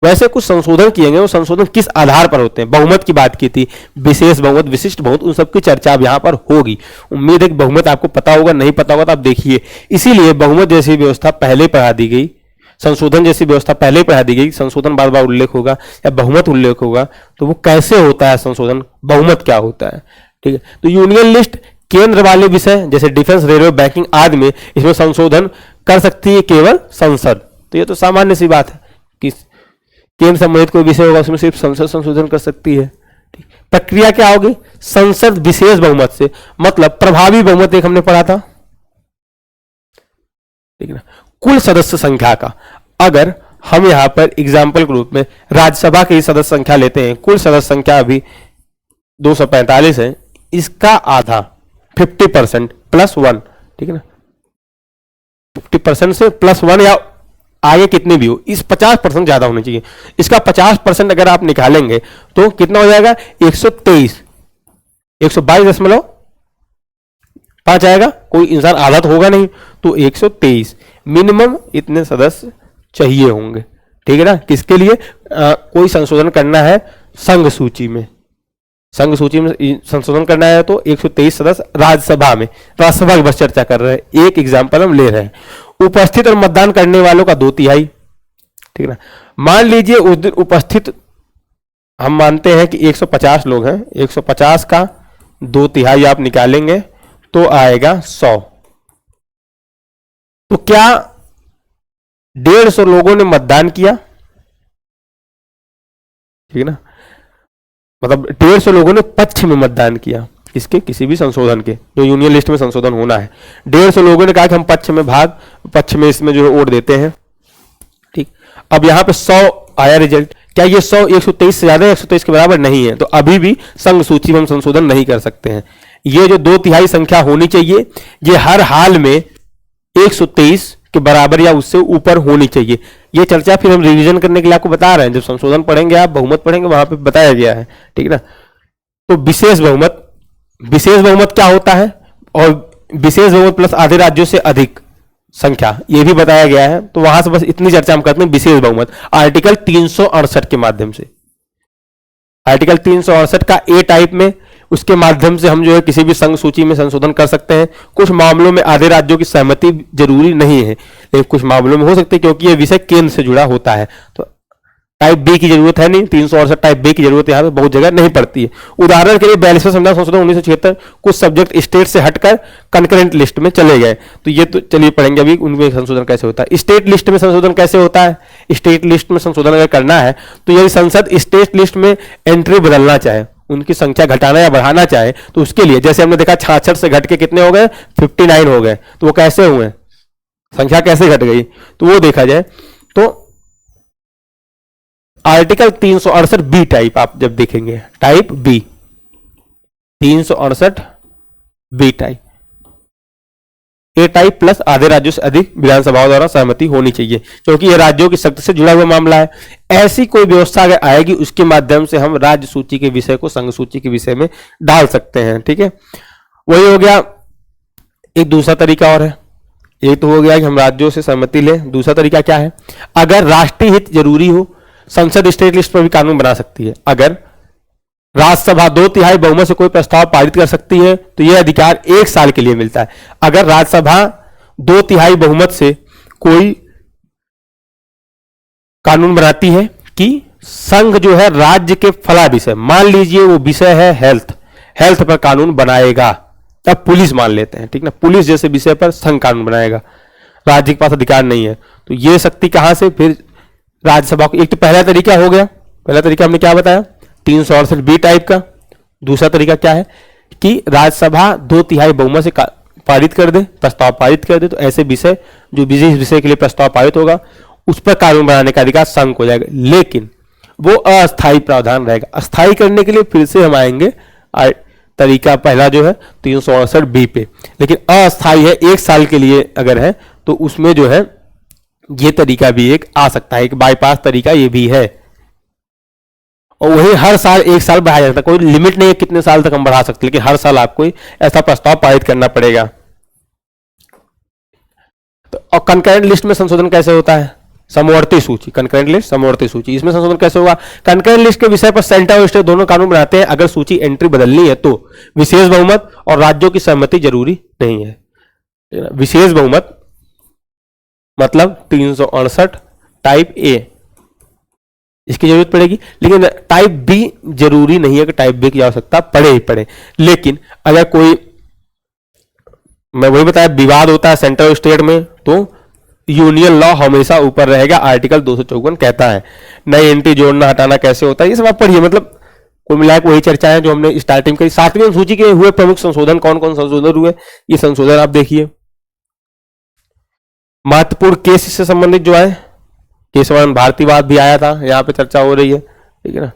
वैसे कुछ संशोधन किए गए, वो संशोधन किस आधार पर होते हैं, बहुमत की बात की थी, विशेष बहुमत, विशिष्ट बहुमत, उन सब की चर्चा अब यहाँ पर होगी। उम्मीद है कि बहुमत आपको पता होगा, नहीं पता होगा तो आप देखिए। इसीलिए बहुमत जैसी व्यवस्था पहले पढ़ा दी गई, संशोधन जैसी व्यवस्था पहले पढ़ा दी गई। संशोधन बार बार उल्लेख होगा या बहुमत उल्लेख होगा, तो वो कैसे होता है संशोधन, बहुमत क्या होता है, ठीक है। तो यूनियन लिस्ट केंद्र वाले विषय जैसे डिफेंस, रेलवे, बैंकिंग आदि में इसमें संशोधन कर सकती है केवल संसद। तो ये तो सामान्य सी बात है कि केंद्र संबंधित कोई विषय होगा उसमें सिर्फ संसद संशोधन कर सकती है। प्रक्रिया क्या होगी, संसद विशेष बहुमत से, मतलब प्रभावी बहुमत एक हमने पढ़ा था, ठीक है ना। कुल सदस्य संख्या का, अगर हम यहां पर एग्जाम्पल के रूप में राज्यसभा की सदस्य संख्या लेते हैं, कुल सदस्य संख्या अभी 245 है, इसका आधा 50% +1, ठीक है ना, 50% से +1 या आगे कितने भी हो, इस 50% ज्यादा होना चाहिए। इसका 50% अगर आप निकालेंगे तो कितना हो जाएगा, 123, 122.5 आएगा। कोई इंसान आधा तो होगा नहीं, तो 123 मिनिमम इतने सदस्य चाहिए होंगे, ठीक है ना। किसके लिए, कोई संशोधन करना है संघ सूची में, संघ सूची में संशोधन करना है तो 123 सदस्य राज्यसभा में, राज्यसभा की बस चर्चा कर रहे हैं, एक एग्जाम्पल हम ले रहे हैं। उपस्थित और मतदान करने वालों का 2/3, ठीक है ना। मान लीजिए उस दिन उपस्थित हम मानते हैं कि 150 लोग हैं, 150 का 2/3 आप निकालेंगे तो आएगा 100। तो क्या 150 लोगों ने मतदान किया, ठीक है ना, मतलब 150 लोगों ने पक्ष में मतदान किया, इसके किसी भी संशोधन के, जो यूनियन लिस्ट में संशोधन होना है। 150 लोगों ने कहा कि हम पक्ष में इसमें जो है वोट देते हैं, ठीक। अब यहां पे 100 आया रिजल्ट, क्या ये 100 123 से ज्यादा है, 123 के बराबर नहीं है, तो अभी भी संघ सूची में हम संशोधन नहीं कर सकते हैं। ये जो 2/3 संख्या होनी चाहिए, ये हर हाल में 123 के बराबर या उससे ऊपर होनी चाहिए। ये चर्चा फिर हम रिवीजन करने के लिए आपको बता रहे हैं, जब संशोधन पढ़ेंगे आप बहुमत पढ़ेंगे वहां पे बताया गया है, ठीक है ना। तो विशेष बहुमत क्या होता है, और विशेष बहुमत प्लस आधे राज्यों से अधिक संख्या, ये भी बताया गया है। तो वहां से बस इतनी चर्चा हम करते हैं, विशेष बहुमत आर्टिकल 368 के माध्यम से, आर्टिकल 368 का ए टाइप में, उसके माध्यम से हम जो है किसी भी संघ सूची में संशोधन कर सकते हैं। कुछ मामलों में आधे राज्यों की सहमति जरूरी नहीं है, लेकिन कुछ मामलों में हो सकती है, क्योंकि यह विषय केंद्र से जुड़ा होता है। तो टाइप बी की जरूरत है नहीं, 368 टाइप बी की जरूरत यहाँ पे बहुत जगह नहीं पड़ती है। उदाहरण के लिए 42वें संविधान संशोधन 1976, कुछ सब्जेक्ट स्टेट से हटकर कंकरेंट लिस्ट में चले गए, तो ये तो चलिए पढ़ेंगे अभी उनमें संशोधन कैसे होता है। स्टेट लिस्ट में संशोधन कैसे होता है, स्टेट लिस्ट में संशोधन अगर करना है तो यदि संसद स्टेट लिस्ट में एंट्री बदलना चाहे, उनकी संख्या घटाना या बढ़ाना चाहे, तो उसके लिए जैसे हमने देखा 66 से घट के कितने हो गए, 59 हो गए, तो वो कैसे हुए, संख्या कैसे घट गई, तो वो देखा जाए तो आर्टिकल 368 बी टाइप आप जब देखेंगे, टाइप बी 368 बी टाइप, ए टाइप प्लस आधे राज्यों से अधिक विधानसभाओं द्वारा सहमति होनी चाहिए, क्योंकि यह राज्यों की शक्ति से जुड़ा हुआ मामला है। ऐसी कोई व्यवस्था अगर आएगी उसके माध्यम से हम राज्य सूची के विषय को संघ सूची के विषय में डाल सकते हैं। ठीक है, वही हो गया। एक दूसरा तरीका और है, एक तो हो गया कि हम राज्यों से सहमति लें। दूसरा तरीका क्या है, अगर राष्ट्रीय हित जरूरी हो, संसद स्टेट लिस्ट पर भी कानून बना सकती है। अगर राज्यसभा 2/3 बहुमत से कोई प्रस्ताव पारित कर सकती है तो यह अधिकार 1 साल के लिए मिलता है। अगर राज्यसभा 2/3 बहुमत से कोई कानून बनाती है कि संघ जो है राज्य के फला विषय, मान लीजिए वो विषय है हेल्थ पर कानून बनाएगा, अब पुलिस मान लेते हैं, ठीक ना, पुलिस जैसे विषय पर संघ कानून बनाएगा, राज्य के पास अधिकार नहीं है, तो ये शक्ति कहां से, फिर राज्यसभा को। एक तो पहला तरीका हो गया, पहला तरीका हमने क्या बताया, 368 टाइप का। दूसरा तरीका क्या है कि राज्यसभा 2/3 बहुमत से पारित कर दे, प्रस्ताव पारित कर दे, तो ऐसे विषय जो विशेष विषय के लिए प्रस्ताव पारित होगा उस पर कानून बनाने का अधिकार संघ को जाएगा, लेकिन वो अस्थायी प्रावधान रहेगा। अस्थायी करने के लिए फिर से हम आएंगे तरीका पहला जो है 368 पे, लेकिन अस्थायी है, 1 साल के लिए अगर है तो उसमें जो है ये तरीका भी एक आ सकता है, एक बाईपास तरीका ये भी है। और वही हर साल 1 साल बढ़ाया जाता है, कोई लिमिट नहीं है कितने साल तक हम बढ़ा सकते, लेकिन हर साल आपको ऐसा प्रस्ताव पारित करना पड़ेगा। तो और कंकरेंट लिस्ट में संशोधन कैसे होता है, समवर्ती सूची, कंकरेंट लिस्ट समवर्ती सूची, इसमें संशोधन कैसे होगा, कंकरेंट लिस्ट के विषय पर सेंटर और स्टेट दोनों कानून बनाते हैं। अगर सूची एंट्री बदलनी है तो विशेष बहुमत और राज्यों की सहमति जरूरी नहीं है। विशेष बहुमत मतलब 368 टाइप ए, इसकी जरूरत पड़ेगी, लेकिन टाइप बी जरूरी नहीं है कि टाइप बी की आवश्यकता पड़े ही पड़े। लेकिन अगर कोई, मैं वही बताया, विवाद होता है सेंट्रल स्टेट में तो यूनियन लॉ हमेशा ऊपर रहेगा, आर्टिकल 254 कहता है। नई एंट्री जोड़ना हटाना कैसे होता है ये सब आप पढ़िए, मतलब कुल मिलाकर वही चर्चाएं जो हमने स्टार्टिंग करी। 7वीं अनुसूची के हुए प्रमुख संशोधन, कौन कौन संशोधन हुए, ये संशोधन आप देखिए। महत्वपूर्ण केस से संबंधित जो है, केशवानंद भारतीवाद भी आया था, यहाँ पे चर्चा हो रही है, ठीक है ना।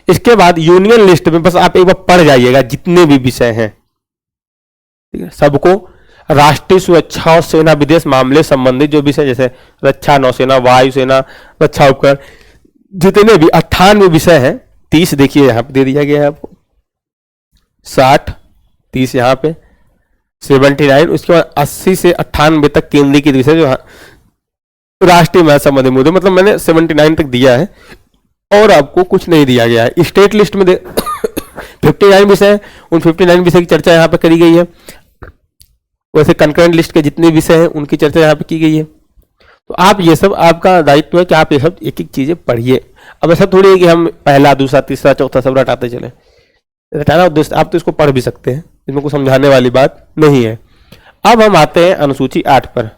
इसके बाद यूनियन लिस्ट में बस आप एक बार पढ़ जाइएगा जितने भी विषय हैं, ठीक है, सबको राष्ट्रीय सुरक्षा और सेना विदेश मामले संबंधित जो विषय, जैसे रक्षा, नौसेना, वायुसेना, रक्षा उपकरण, जितने भी 98 विषय हैं, 30 देखिए यहां पे दे दिया गया है आपको, 60, 30 यहां पे, 79, उसके बाद 80 से 98 तक केंद्रीय के विषय जो राष्ट्रीय महत्व संबंधी मुद्दे, मतलब मैंने 79 तक दिया है और आपको कुछ नहीं दिया गया है। स्टेट लिस्ट में 59 विषय, उन 59 विषय की चर्चा यहाँ पे करी गई है। वैसे कंकरेंट लिस्ट के जितने विषय हैं उनकी चर्चा यहाँ पे की गई है। तो आप ये सब, आपका दायित्व है कि आप ये सब एक एक चीजें पढ़िए। अब ऐसा थोड़ी है कि हम पहला, दूसरा, तीसरा, चौथा सब रटाते चले, रटाना उद्देश्य, आप तो इसको पढ़ भी सकते हैं, इसमें कोई समझाने वाली बात नहीं है। अब हम आते हैं अनुसूची 8 पर।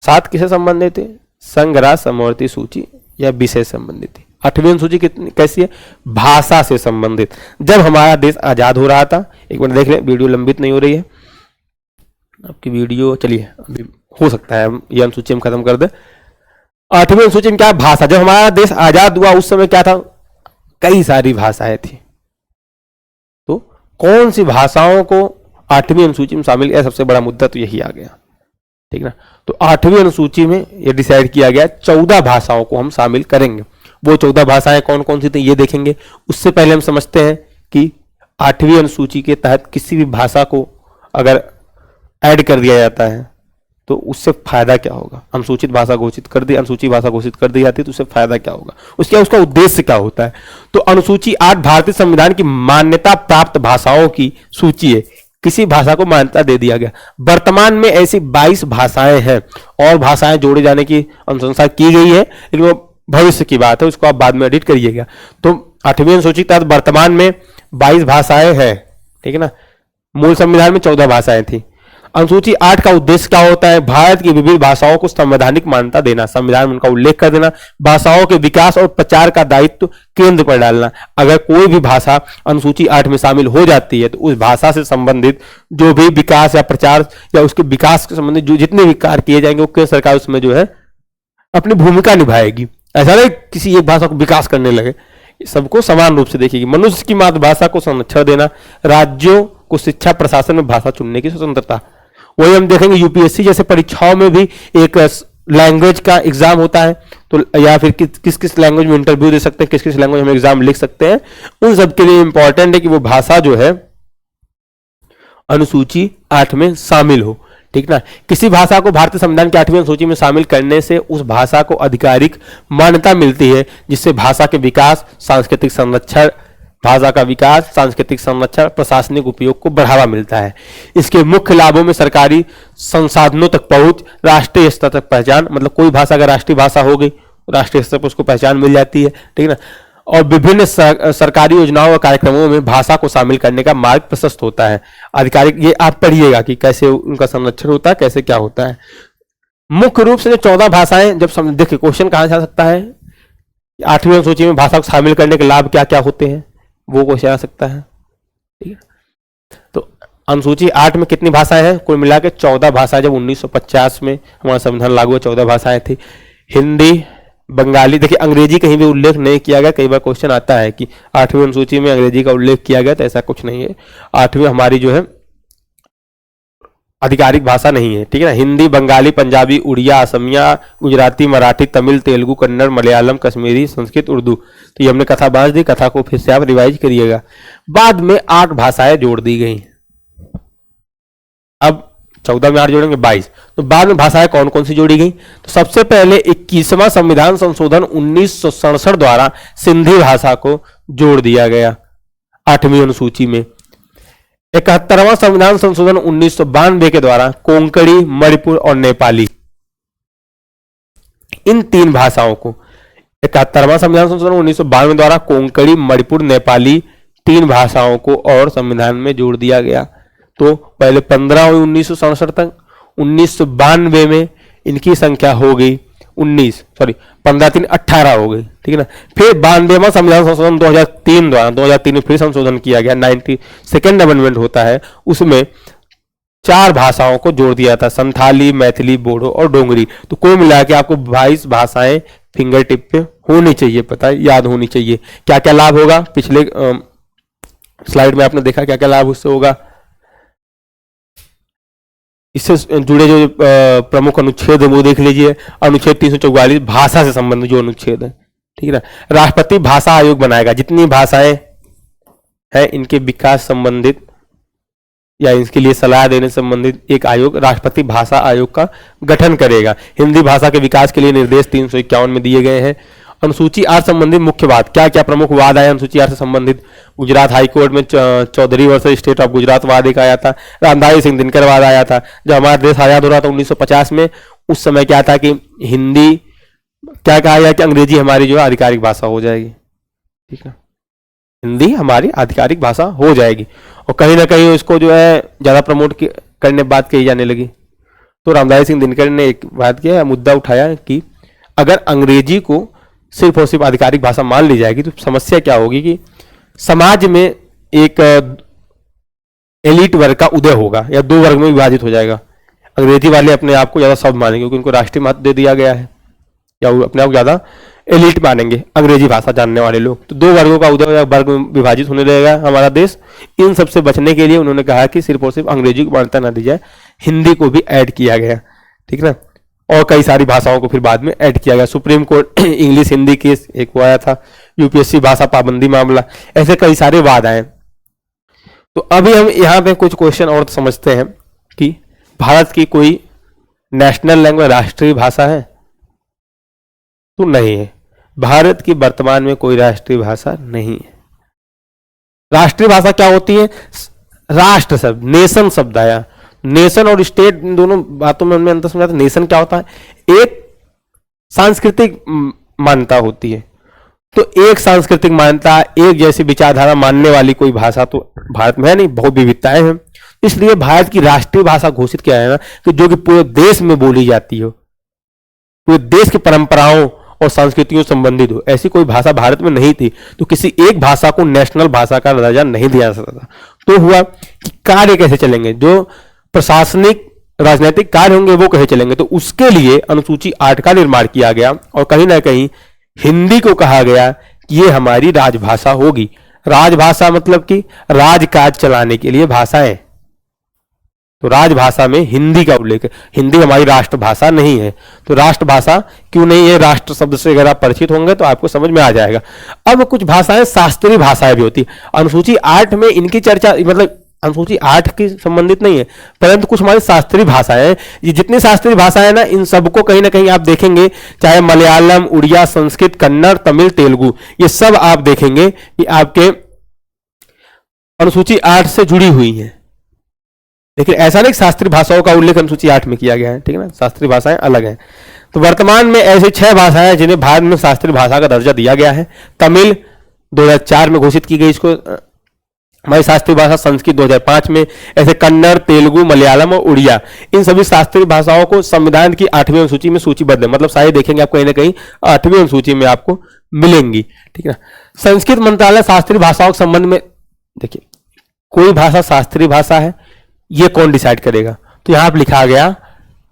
7 किसे संबंधित है, संघ राज्य समवर्ती सूची या विषय संबंधित थी। 8वीं अनुसूची कितनी कैसी है, भाषा से संबंधित। जब हमारा देश आजाद हो रहा था, एक मिनट देख लें, वीडियो लंबित नहीं हो रही है आपकी वीडियो, चलिए अभी हो सकता है ये अनुसूची हम खत्म कर दे। 8वीं अनुसूची में क्या, भाषा। जब हमारा देश आजाद हुआ उस समय क्या था, कई सारी भाषाएं थी, तो कौन सी भाषाओं को 8वीं अनुसूची में शामिल किया, सबसे बड़ा मुद्दा तो यही आ गया, ठीक ना। तो 8वीं अनुसूची में ये डिसाइड किया गया 14 भाषाओं को हम शामिल करेंगे। वो 14 भाषाएं कौन कौन सी थी ये देखेंगे। उससे पहले हम समझते हैं कि 8वीं अनुसूची के तहत किसी भी भाषा को अगर ऐड कर दिया जाता है तो उससे फायदा क्या होगा। अनुसूचित भाषा घोषित कर दी, अनुसूचित भाषा घोषित कर दी जाती है तो उससे फायदा क्या होगा, उसका उद्देश्य क्या होता है। तो अनुसूची 8 भारतीय संविधान की मान्यता प्राप्त भाषाओं की सूची है। किसी भाषा को मान्यता दे दिया गया। वर्तमान में ऐसी 22 भाषाएं हैं और भाषाएं जोड़े जाने की अनुशंसा की गई है, लेकिन वो भविष्य की बात है, उसको आप बाद में एडिट करिएगा। तो 8वीं अनुसूची के तहत वर्तमान में 22 भाषाएं हैं, ठीक है ना। मूल संविधान में 14 भाषाएं थी। अनुसूची 8 का उद्देश्य क्या होता है, भारत की विभिन्न भाषाओं को संवैधानिक मान्यता देना, संविधान में उनका उल्लेख कर देना, भाषाओं के विकास और प्रचार का दायित्व केंद्र पर डालना। अगर कोई भी भाषा अनुसूची 8 में शामिल हो जाती है तो उस भाषा से संबंधित जो भी विकास या प्रचार या उसके विकास से संबंधित जो जितने भी कार्य किए जाएंगे वो केंद्र सरकार उसमें जो है अपनी भूमिका निभाएगी। ऐसा नहीं किसी एक भाषा को विकास करने लगे, सबको समान रूप से देखेगी। मनुष्य की मातृभाषा को संरक्षण देना, राज्यों को शिक्षा प्रशासन में भाषा चुनने की स्वतंत्रता। वही हम देखेंगे यूपीएससी जैसे परीक्षाओं में भी एक लैंग्वेज का एग्जाम होता है, तो या फिर किस किस लैंग्वेज में इंटरव्यू दे सकते हैं, किस किस लैंग्वेज में एग्जाम लिख सकते हैं, उन सब के लिए इंपॉर्टेंट है कि वो भाषा जो है अनुसूची 8 में शामिल हो। ठीक ना, किसी भाषा को भारतीय संविधान की 8वीं अनुसूची में शामिल करने से उस भाषा को आधिकारिक मान्यता मिलती है, जिससे भाषा के विकास, सांस्कृतिक संरक्षण, भाषा का विकास, सांस्कृतिक संरक्षण, प्रशासनिक उपयोग को बढ़ावा मिलता है। इसके मुख्य लाभों में सरकारी संसाधनों तक पहुंच, राष्ट्रीय स्तर तक पहचान, मतलब कोई भाषा अगर राष्ट्रीय भाषा हो गई, राष्ट्रीय स्तर पर उसको पहचान मिल जाती है। ठीक है ना, और विभिन्न सरकारी योजनाओं और कार्यक्रमों में भाषा को शामिल करने का मार्ग प्रशस्त होता है। आधिकारिक, ये आप पढ़िएगा कि कैसे उनका संरक्षण होता है, कैसे क्या होता है। मुख्य रूप से जो 14 भाषाएं, जब देखिए क्वेश्चन कहां जा सकता है, 8वीं अनुसूची में भाषा को शामिल करने के लाभ क्या क्या होते हैं, वो क्वेश्चन आ सकता है। ठीक है, तो अनुसूची 8 में कितनी भाषाएं हैं, कुल मिला के 14 भाषाएं। जब 1950 में हमारा संविधान लागू हुआ 14 भाषाएं थी। हिंदी, बंगाली, देखिए अंग्रेजी कहीं भी उल्लेख नहीं किया गया। कई बार क्वेश्चन आता है कि 8वीं अनुसूची में अंग्रेजी का उल्लेख किया गया, तो ऐसा कुछ नहीं है। 8वीं हमारी जो है आधिकारिक भाषा नहीं है। ठीक है ना, हिंदी, बंगाली, पंजाबी, उड़िया, असमिया, गुजराती, मराठी, तमिल, तेलुगु, कन्नड़, मलयालम, कश्मीरी, संस्कृत, उर्दू। तो ये हमने कथा बांध दी, कथा को फिर से आप रिवाइज करिएगा। बाद में 8 भाषाएं जोड़ दी गई। अब 14 में 8 जोड़ेंगे 22। तो बाद में भाषाएं कौन कौन सी जोड़ी गई, तो सबसे पहले 21वां संविधान संशोधन 1967 द्वारा सिंधी भाषा को जोड़ दिया गया 8वीं अनुसूची में। 71वां संविधान संशोधन 1992 के द्वारा कोंकणी, मणिपुर और नेपाली, इन 3 भाषाओं को 71वां संविधान संशोधन 1992 द्वारा कोंकणी, मणिपुर, नेपाली 3 भाषाओं को और संविधान में जोड़ दिया गया। तो पहले 15 हुई 1967 तक, 1992 में इनकी संख्या हो गई 15 3 18 हो गई। ठीक है ना, फिर 92वां संविधान संशोधन 2003 द्वारा 2003 में फिर संशोधन किया गया, 92nd अमेंडमेंट होता है, उसमें 4 भाषाओं को जोड़ दिया था, संथाली, मैथिली, बोडो और डोंगरी। तो कुल मिला के आपको 22 भाषाएं फिंगर टिप पे होनी चाहिए, पता है, याद होनी चाहिए। क्या क्या लाभ होगा, पिछले स्लाइड में आपने देखा क्या क्या लाभ उससे होगा। इससे जुड़े जो प्रमुख अनुच्छेद है वो देख लीजिए। अनुच्छेद 344 भाषा से संबंधित जो अनुच्छेद है। ठीक है ना, राष्ट्रपति भाषा आयोग बनाएगा, जितनी भाषाएं हैं इनके विकास संबंधित या इसके लिए सलाह देने संबंधित एक आयोग, राष्ट्रपति भाषा आयोग का गठन करेगा। हिंदी भाषा के विकास के लिए निर्देश 351 में दिए गए हैं। अनुसूची 8 संबंधित मुख्य बात, क्या क्या प्रमुख वाद आए अनुसूची 8 से संबंधित। गुजरात हाईकोर्ट में Chaudhary versus State of Gujarat वाद एक आया था। रामधारी सिंह दिनकर वाद आया था। जब हमारा देश आजाद हो रहा था 1950 में, उस समय क्या था कि हिंदी, क्या कहा गया कि अंग्रेजी हमारी जो है आधिकारिक भाषा हो जाएगी। ठीक है, हिंदी हमारी आधिकारिक भाषा हो जाएगी, और कहीं ना कहीं उसको जो है ज्यादा प्रमोट करने बात कही जाने लगी। तो रामधारी सिंह दिनकर ने एक बात किया, मुद्दा उठाया कि अगर अंग्रेजी को सिर्फ और सिर्फ आधिकारिक भाषा मान ली जाएगी तो समस्या क्या होगी कि समाज में एक एलिट वर्ग का उदय होगा या 2 वर्ग में विभाजित हो जाएगा। अंग्रेजी वाले अपने आप को ज्यादा शब्द मानेंगे क्योंकि उनको राष्ट्रीय महत्व दे दिया गया है, या वो अपने आप को ज्यादा एलिट मानेंगे अंग्रेजी भाषा जानने वाले लोग। तो 2 वर्गों का उदय, वर्ग में विभाजित होने लगेगा हमारा देश। इन सबसे बचने के लिए उन्होंने कहा कि सिर्फ और सिर्फ अंग्रेजी को मान्यता ना दी जाए, हिंदी को भी ऐड किया गया। ठीक है ना, और कई सारी भाषाओं को फिर बाद में ऐड किया गया। Supreme court English Hindi case एक वो आया था, यूपीएससी भाषा पाबंदी मामला, ऐसे कई सारे वाद आए। तो अभी हम यहाँ पे कुछ क्वेश्चन और समझते हैं कि भारत की कोई नेशनल लैंग्वेज, राष्ट्रीय भाषा है, तो नहीं है। भारत की वर्तमान में कोई राष्ट्रीय भाषा नहीं है। राष्ट्रीय भाषा क्या होती है, राष्ट्र शब्द, नेशन शब्द आया। नेशन और स्टेट, इन दोनों बातों में हमने अंतर समझा था। नेशन क्या होता है, एक सांस्कृतिक मान्यता होती है। तो एक सांस्कृतिक मान्यता, एक जैसी विचारधारा मानने वाली कोई भाषा तो भारत में है नहीं, बहुत विविधताएं हैं। इसलिए भारत की राष्ट्रीय भाषा घोषित किया है ना, कि जो कि पूरे देश में बोली जाती हो, पूरे देश की परंपराओं और संस्कृतियों संबंधित हो, ऐसी कोई भाषा भारत में नहीं थी। तो किसी एक भाषा को नेशनल भाषा का दर्जा नहीं दिया जा सकता था। तो हुआ कि कार्य कैसे चलेंगे, जो प्रशासनिक राजनीतिक कार्य होंगे वो कैसे चलेंगे, तो उसके लिए अनुसूची 8 का निर्माण किया गया। और कहीं ना कहीं हिंदी को कहा गया कि ये हमारी राजभाषा होगी। राजभाषा मतलब कि राजकाज चलाने के लिए भाषाएं। तो राजभाषा में हिंदी का उल्लेख है। हिंदी हमारी राष्ट्रभाषा नहीं है, तो राष्ट्रभाषा क्यों नहीं है, राष्ट्र शब्द से अगर आप परिचित होंगे तो आपको समझ में आ जाएगा। अब कुछ भाषाएं शास्त्रीय भाषाएं भी होती है। अनुसूची 8 में इनकी चर्चा, मतलब अनुसूची 8 की संबंधित नहीं है, परंतु कुछ हमारी शास्त्रीय भाषाएं हैं। ये जितनी शास्त्रीय भाषाएं ना, इन सबको कहीं ना कहीं आप देखेंगे, चाहे मलयालम, उड़िया, संस्कृत, कन्नड़, तमिल, तेलुगु, ये सब आप देखेंगे कि आपके अनुसूची 8 से जुड़ी हुई हैं। लेकिन ऐसा नहीं शास्त्रीय भाषाओं का उल्लेख अनुसूची 8 में किया गया है, ठीक है ना, शास्त्रीय भाषाएं अलग हैं। तो वर्तमान में ऐसी 6 भाषाएं जिन्हें भारत में शास्त्रीय भाषा का दर्जा दिया गया है। तमिल 2004 में घोषित की गई इसको हमारी शास्त्रीय भाषा, संस्कृत 2005 में, ऐसे कन्नड़, तेलुगु, मलयालम और उड़िया, इन सभी शास्त्रीय भाषाओं को संविधान की 8वीं अनुसूची में सूचीबद्ध है। मतलब सारे देखेंगे आप कहीं ना कहीं 8वीं अनुसूची में आपको मिलेंगी, ठीक है ना। संस्कृत मंत्रालय शास्त्रीय भाषाओं के संबंध में, देखिए कोई भाषा शास्त्रीय भाषा है ये कौन डिसाइड करेगा, तो यहां पर लिखा गया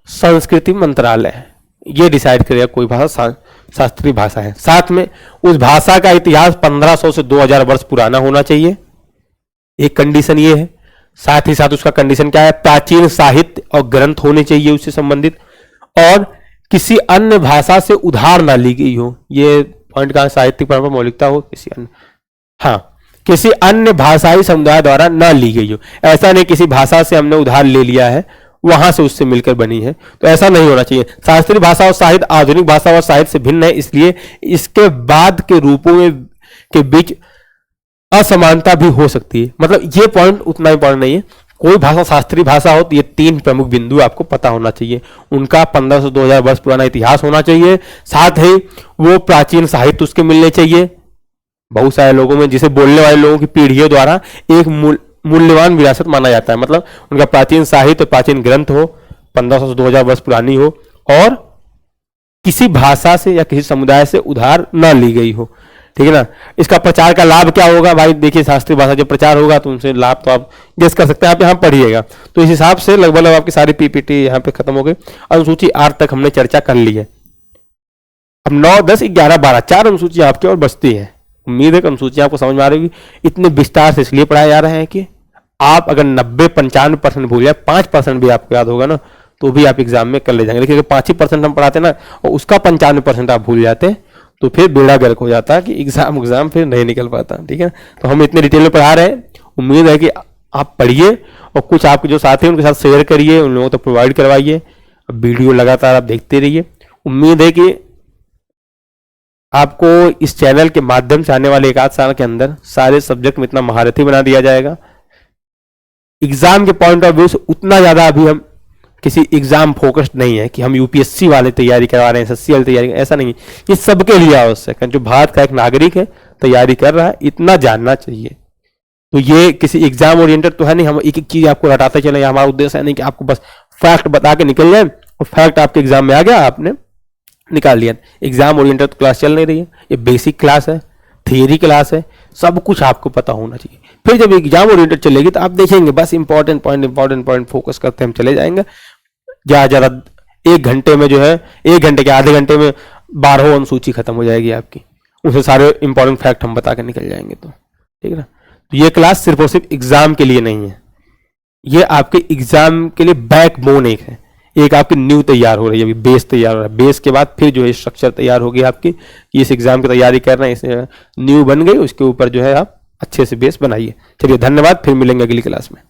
संस्कृति मंत्रालय, ये डिसाइड करेगा कोई भाषा शास्त्रीय भाषा है। साथ में उस भाषा का इतिहास 1500 से 2000 वर्ष पुराना होना चाहिए, एक कंडीशन ये है। साथ ही साथ उसका कंडीशन क्या है, प्राचीन साहित्य और ग्रंथ होने चाहिए उससे संबंधित, और किसी अन्य भाषा से उधार ना ली गई हो। ये पॉइंट का साहित्यिक परंपरा मौलिकता हो किसी अन्य, हाँ, किसी अन्य भाषाई समुदाय द्वारा ना ली गई हो। ऐसा नहीं किसी भाषा से हमने उधार ले लिया है, वहां से उससे मिलकर बनी है, तो ऐसा नहीं होना चाहिए। शास्त्रीय भाषा और साहित्य आधुनिक भाषा और साहित्य से भिन्न है, इसलिए इसके बाद के रूपों में के बीच असमानता भी हो सकती है। मतलब ये पॉइंट उतना इंपॉर्टेंट नहीं है। कोई भाषा शास्त्रीय भाषा हो तो ये 3 प्रमुख बिंदु आपको पता होना चाहिए। उनका 1500 से 2000 वर्ष पुराना इतिहास होना चाहिए, साथ ही वो प्राचीन साहित्य उसके मिलने चाहिए। बहुत सारे लोगों में, जिसे बोलने वाले लोगों की पीढ़ियों द्वारा एक मूल्यवान विरासत माना जाता है। मतलब उनका प्राचीन साहित्य, प्राचीन ग्रंथ हो, 1500 से 2000 वर्ष पुरानी हो, और किसी भाषा से या किसी समुदाय से उधार न ली गई हो, ठीक है ना। इसका प्रचार का लाभ क्या होगा भाई, देखिए शास्त्रीय भाषा जब प्रचार होगा तो उनसे लाभ तो आप गेस कर सकते हैं, आप यहाँ पढ़िएगा। तो इस हिसाब से लगभग आपकी सारी पीपीटी यहाँ पे खत्म हो गई। अनुसूची 8 तक हमने चर्चा कर ली है। अब 9, 10, 11, 12 4 अनुसूची आपकी और बचती है। उम्मीद है कि अनुसूची आपको समझ में आ रही होगी। इतने विस्तार से इसलिए पढ़ाए जा रहे हैं कि आप अगर 90-95% भूल जाए, 5% भी आपको याद होगा ना, तो भी आप एग्जाम में कर ले जाएंगे। लेकिन अगर 5 ही % हम पढ़ाते ना और उसका 95% आप भूल जाते तो फिर बेड़ा गर्क हो जाता कि एग्जाम फिर नहीं निकल पाता, ठीक है। तो हम इतने डिटेल में पढ़ा रहे हैं, उम्मीद है कि आप पढ़िए और कुछ आपके जो साथी हैं उनके साथ शेयर करिए, उन लोगों को प्रोवाइड करवाइए। वीडियो लगातार आप देखते रहिए। उम्मीद है कि आपको इस चैनल के माध्यम से आने वाले 1 आध साल के अंदर सारे सब्जेक्ट में इतना महारथी बना दिया जाएगा। एग्जाम के पॉइंट ऑफ व्यू से उतना ज्यादा अभी हम किसी एग्जाम फोकस्ड नहीं है कि हम यूपीएससी वाले तैयारी करवा रहे हैं, एसएससी वाली तैयारी, ऐसा नहीं है। ये सबके लिए आवश्यक है। जो भारत का एक नागरिक है, तैयारी कर रहा है, इतना जानना चाहिए। तो ये किसी एग्जाम ओरिएंटेड तो है नहीं, हम एक एक चीज आपको रटाते चले। हमारा उद्देश्य है नहीं कि आपको बस फैक्ट बता के निकल जाए और फैक्ट आपके एग्जाम में आ गया, आपने निकाल लिया। एग्जाम ओरिएंटेड क्लास चल नहीं रही है, ये बेसिक क्लास है, थियरी क्लास है, सब कुछ आपको पता होना चाहिए। फिर जब एग्जाम ओरिएंटेड चलेगी तो आप देखेंगे बस इंपॉर्टेंट पॉइंट फोकस करते हम चले जाएंगे। ज्यादा 1 घंटे में जो है, 1 घंटे के आधे घंटे में 12 अनुसूची खत्म हो जाएगी आपकी, उसे सारे इंपॉर्टेंट फैक्ट हम बता के निकल जाएंगे। तो ठीक है ना। तो ये क्लास सिर्फ और सिर्फ एग्जाम के लिए नहीं है, ये आपके एग्जाम के लिए बैकबोन एक है। एक आपकी न्यू तैयार हो रही है, अभी बेस तैयार हो रहा है। बेस के बाद फिर जो है स्ट्रक्चर तैयार होगी आपकी कि इस एग्जाम की तैयारी कर रहे हैं, इसे न्यू बन गई, उसके ऊपर जो है आप अच्छे से बेस बनाइए। चलिए धन्यवाद, फिर मिलेंगे अगली क्लास में।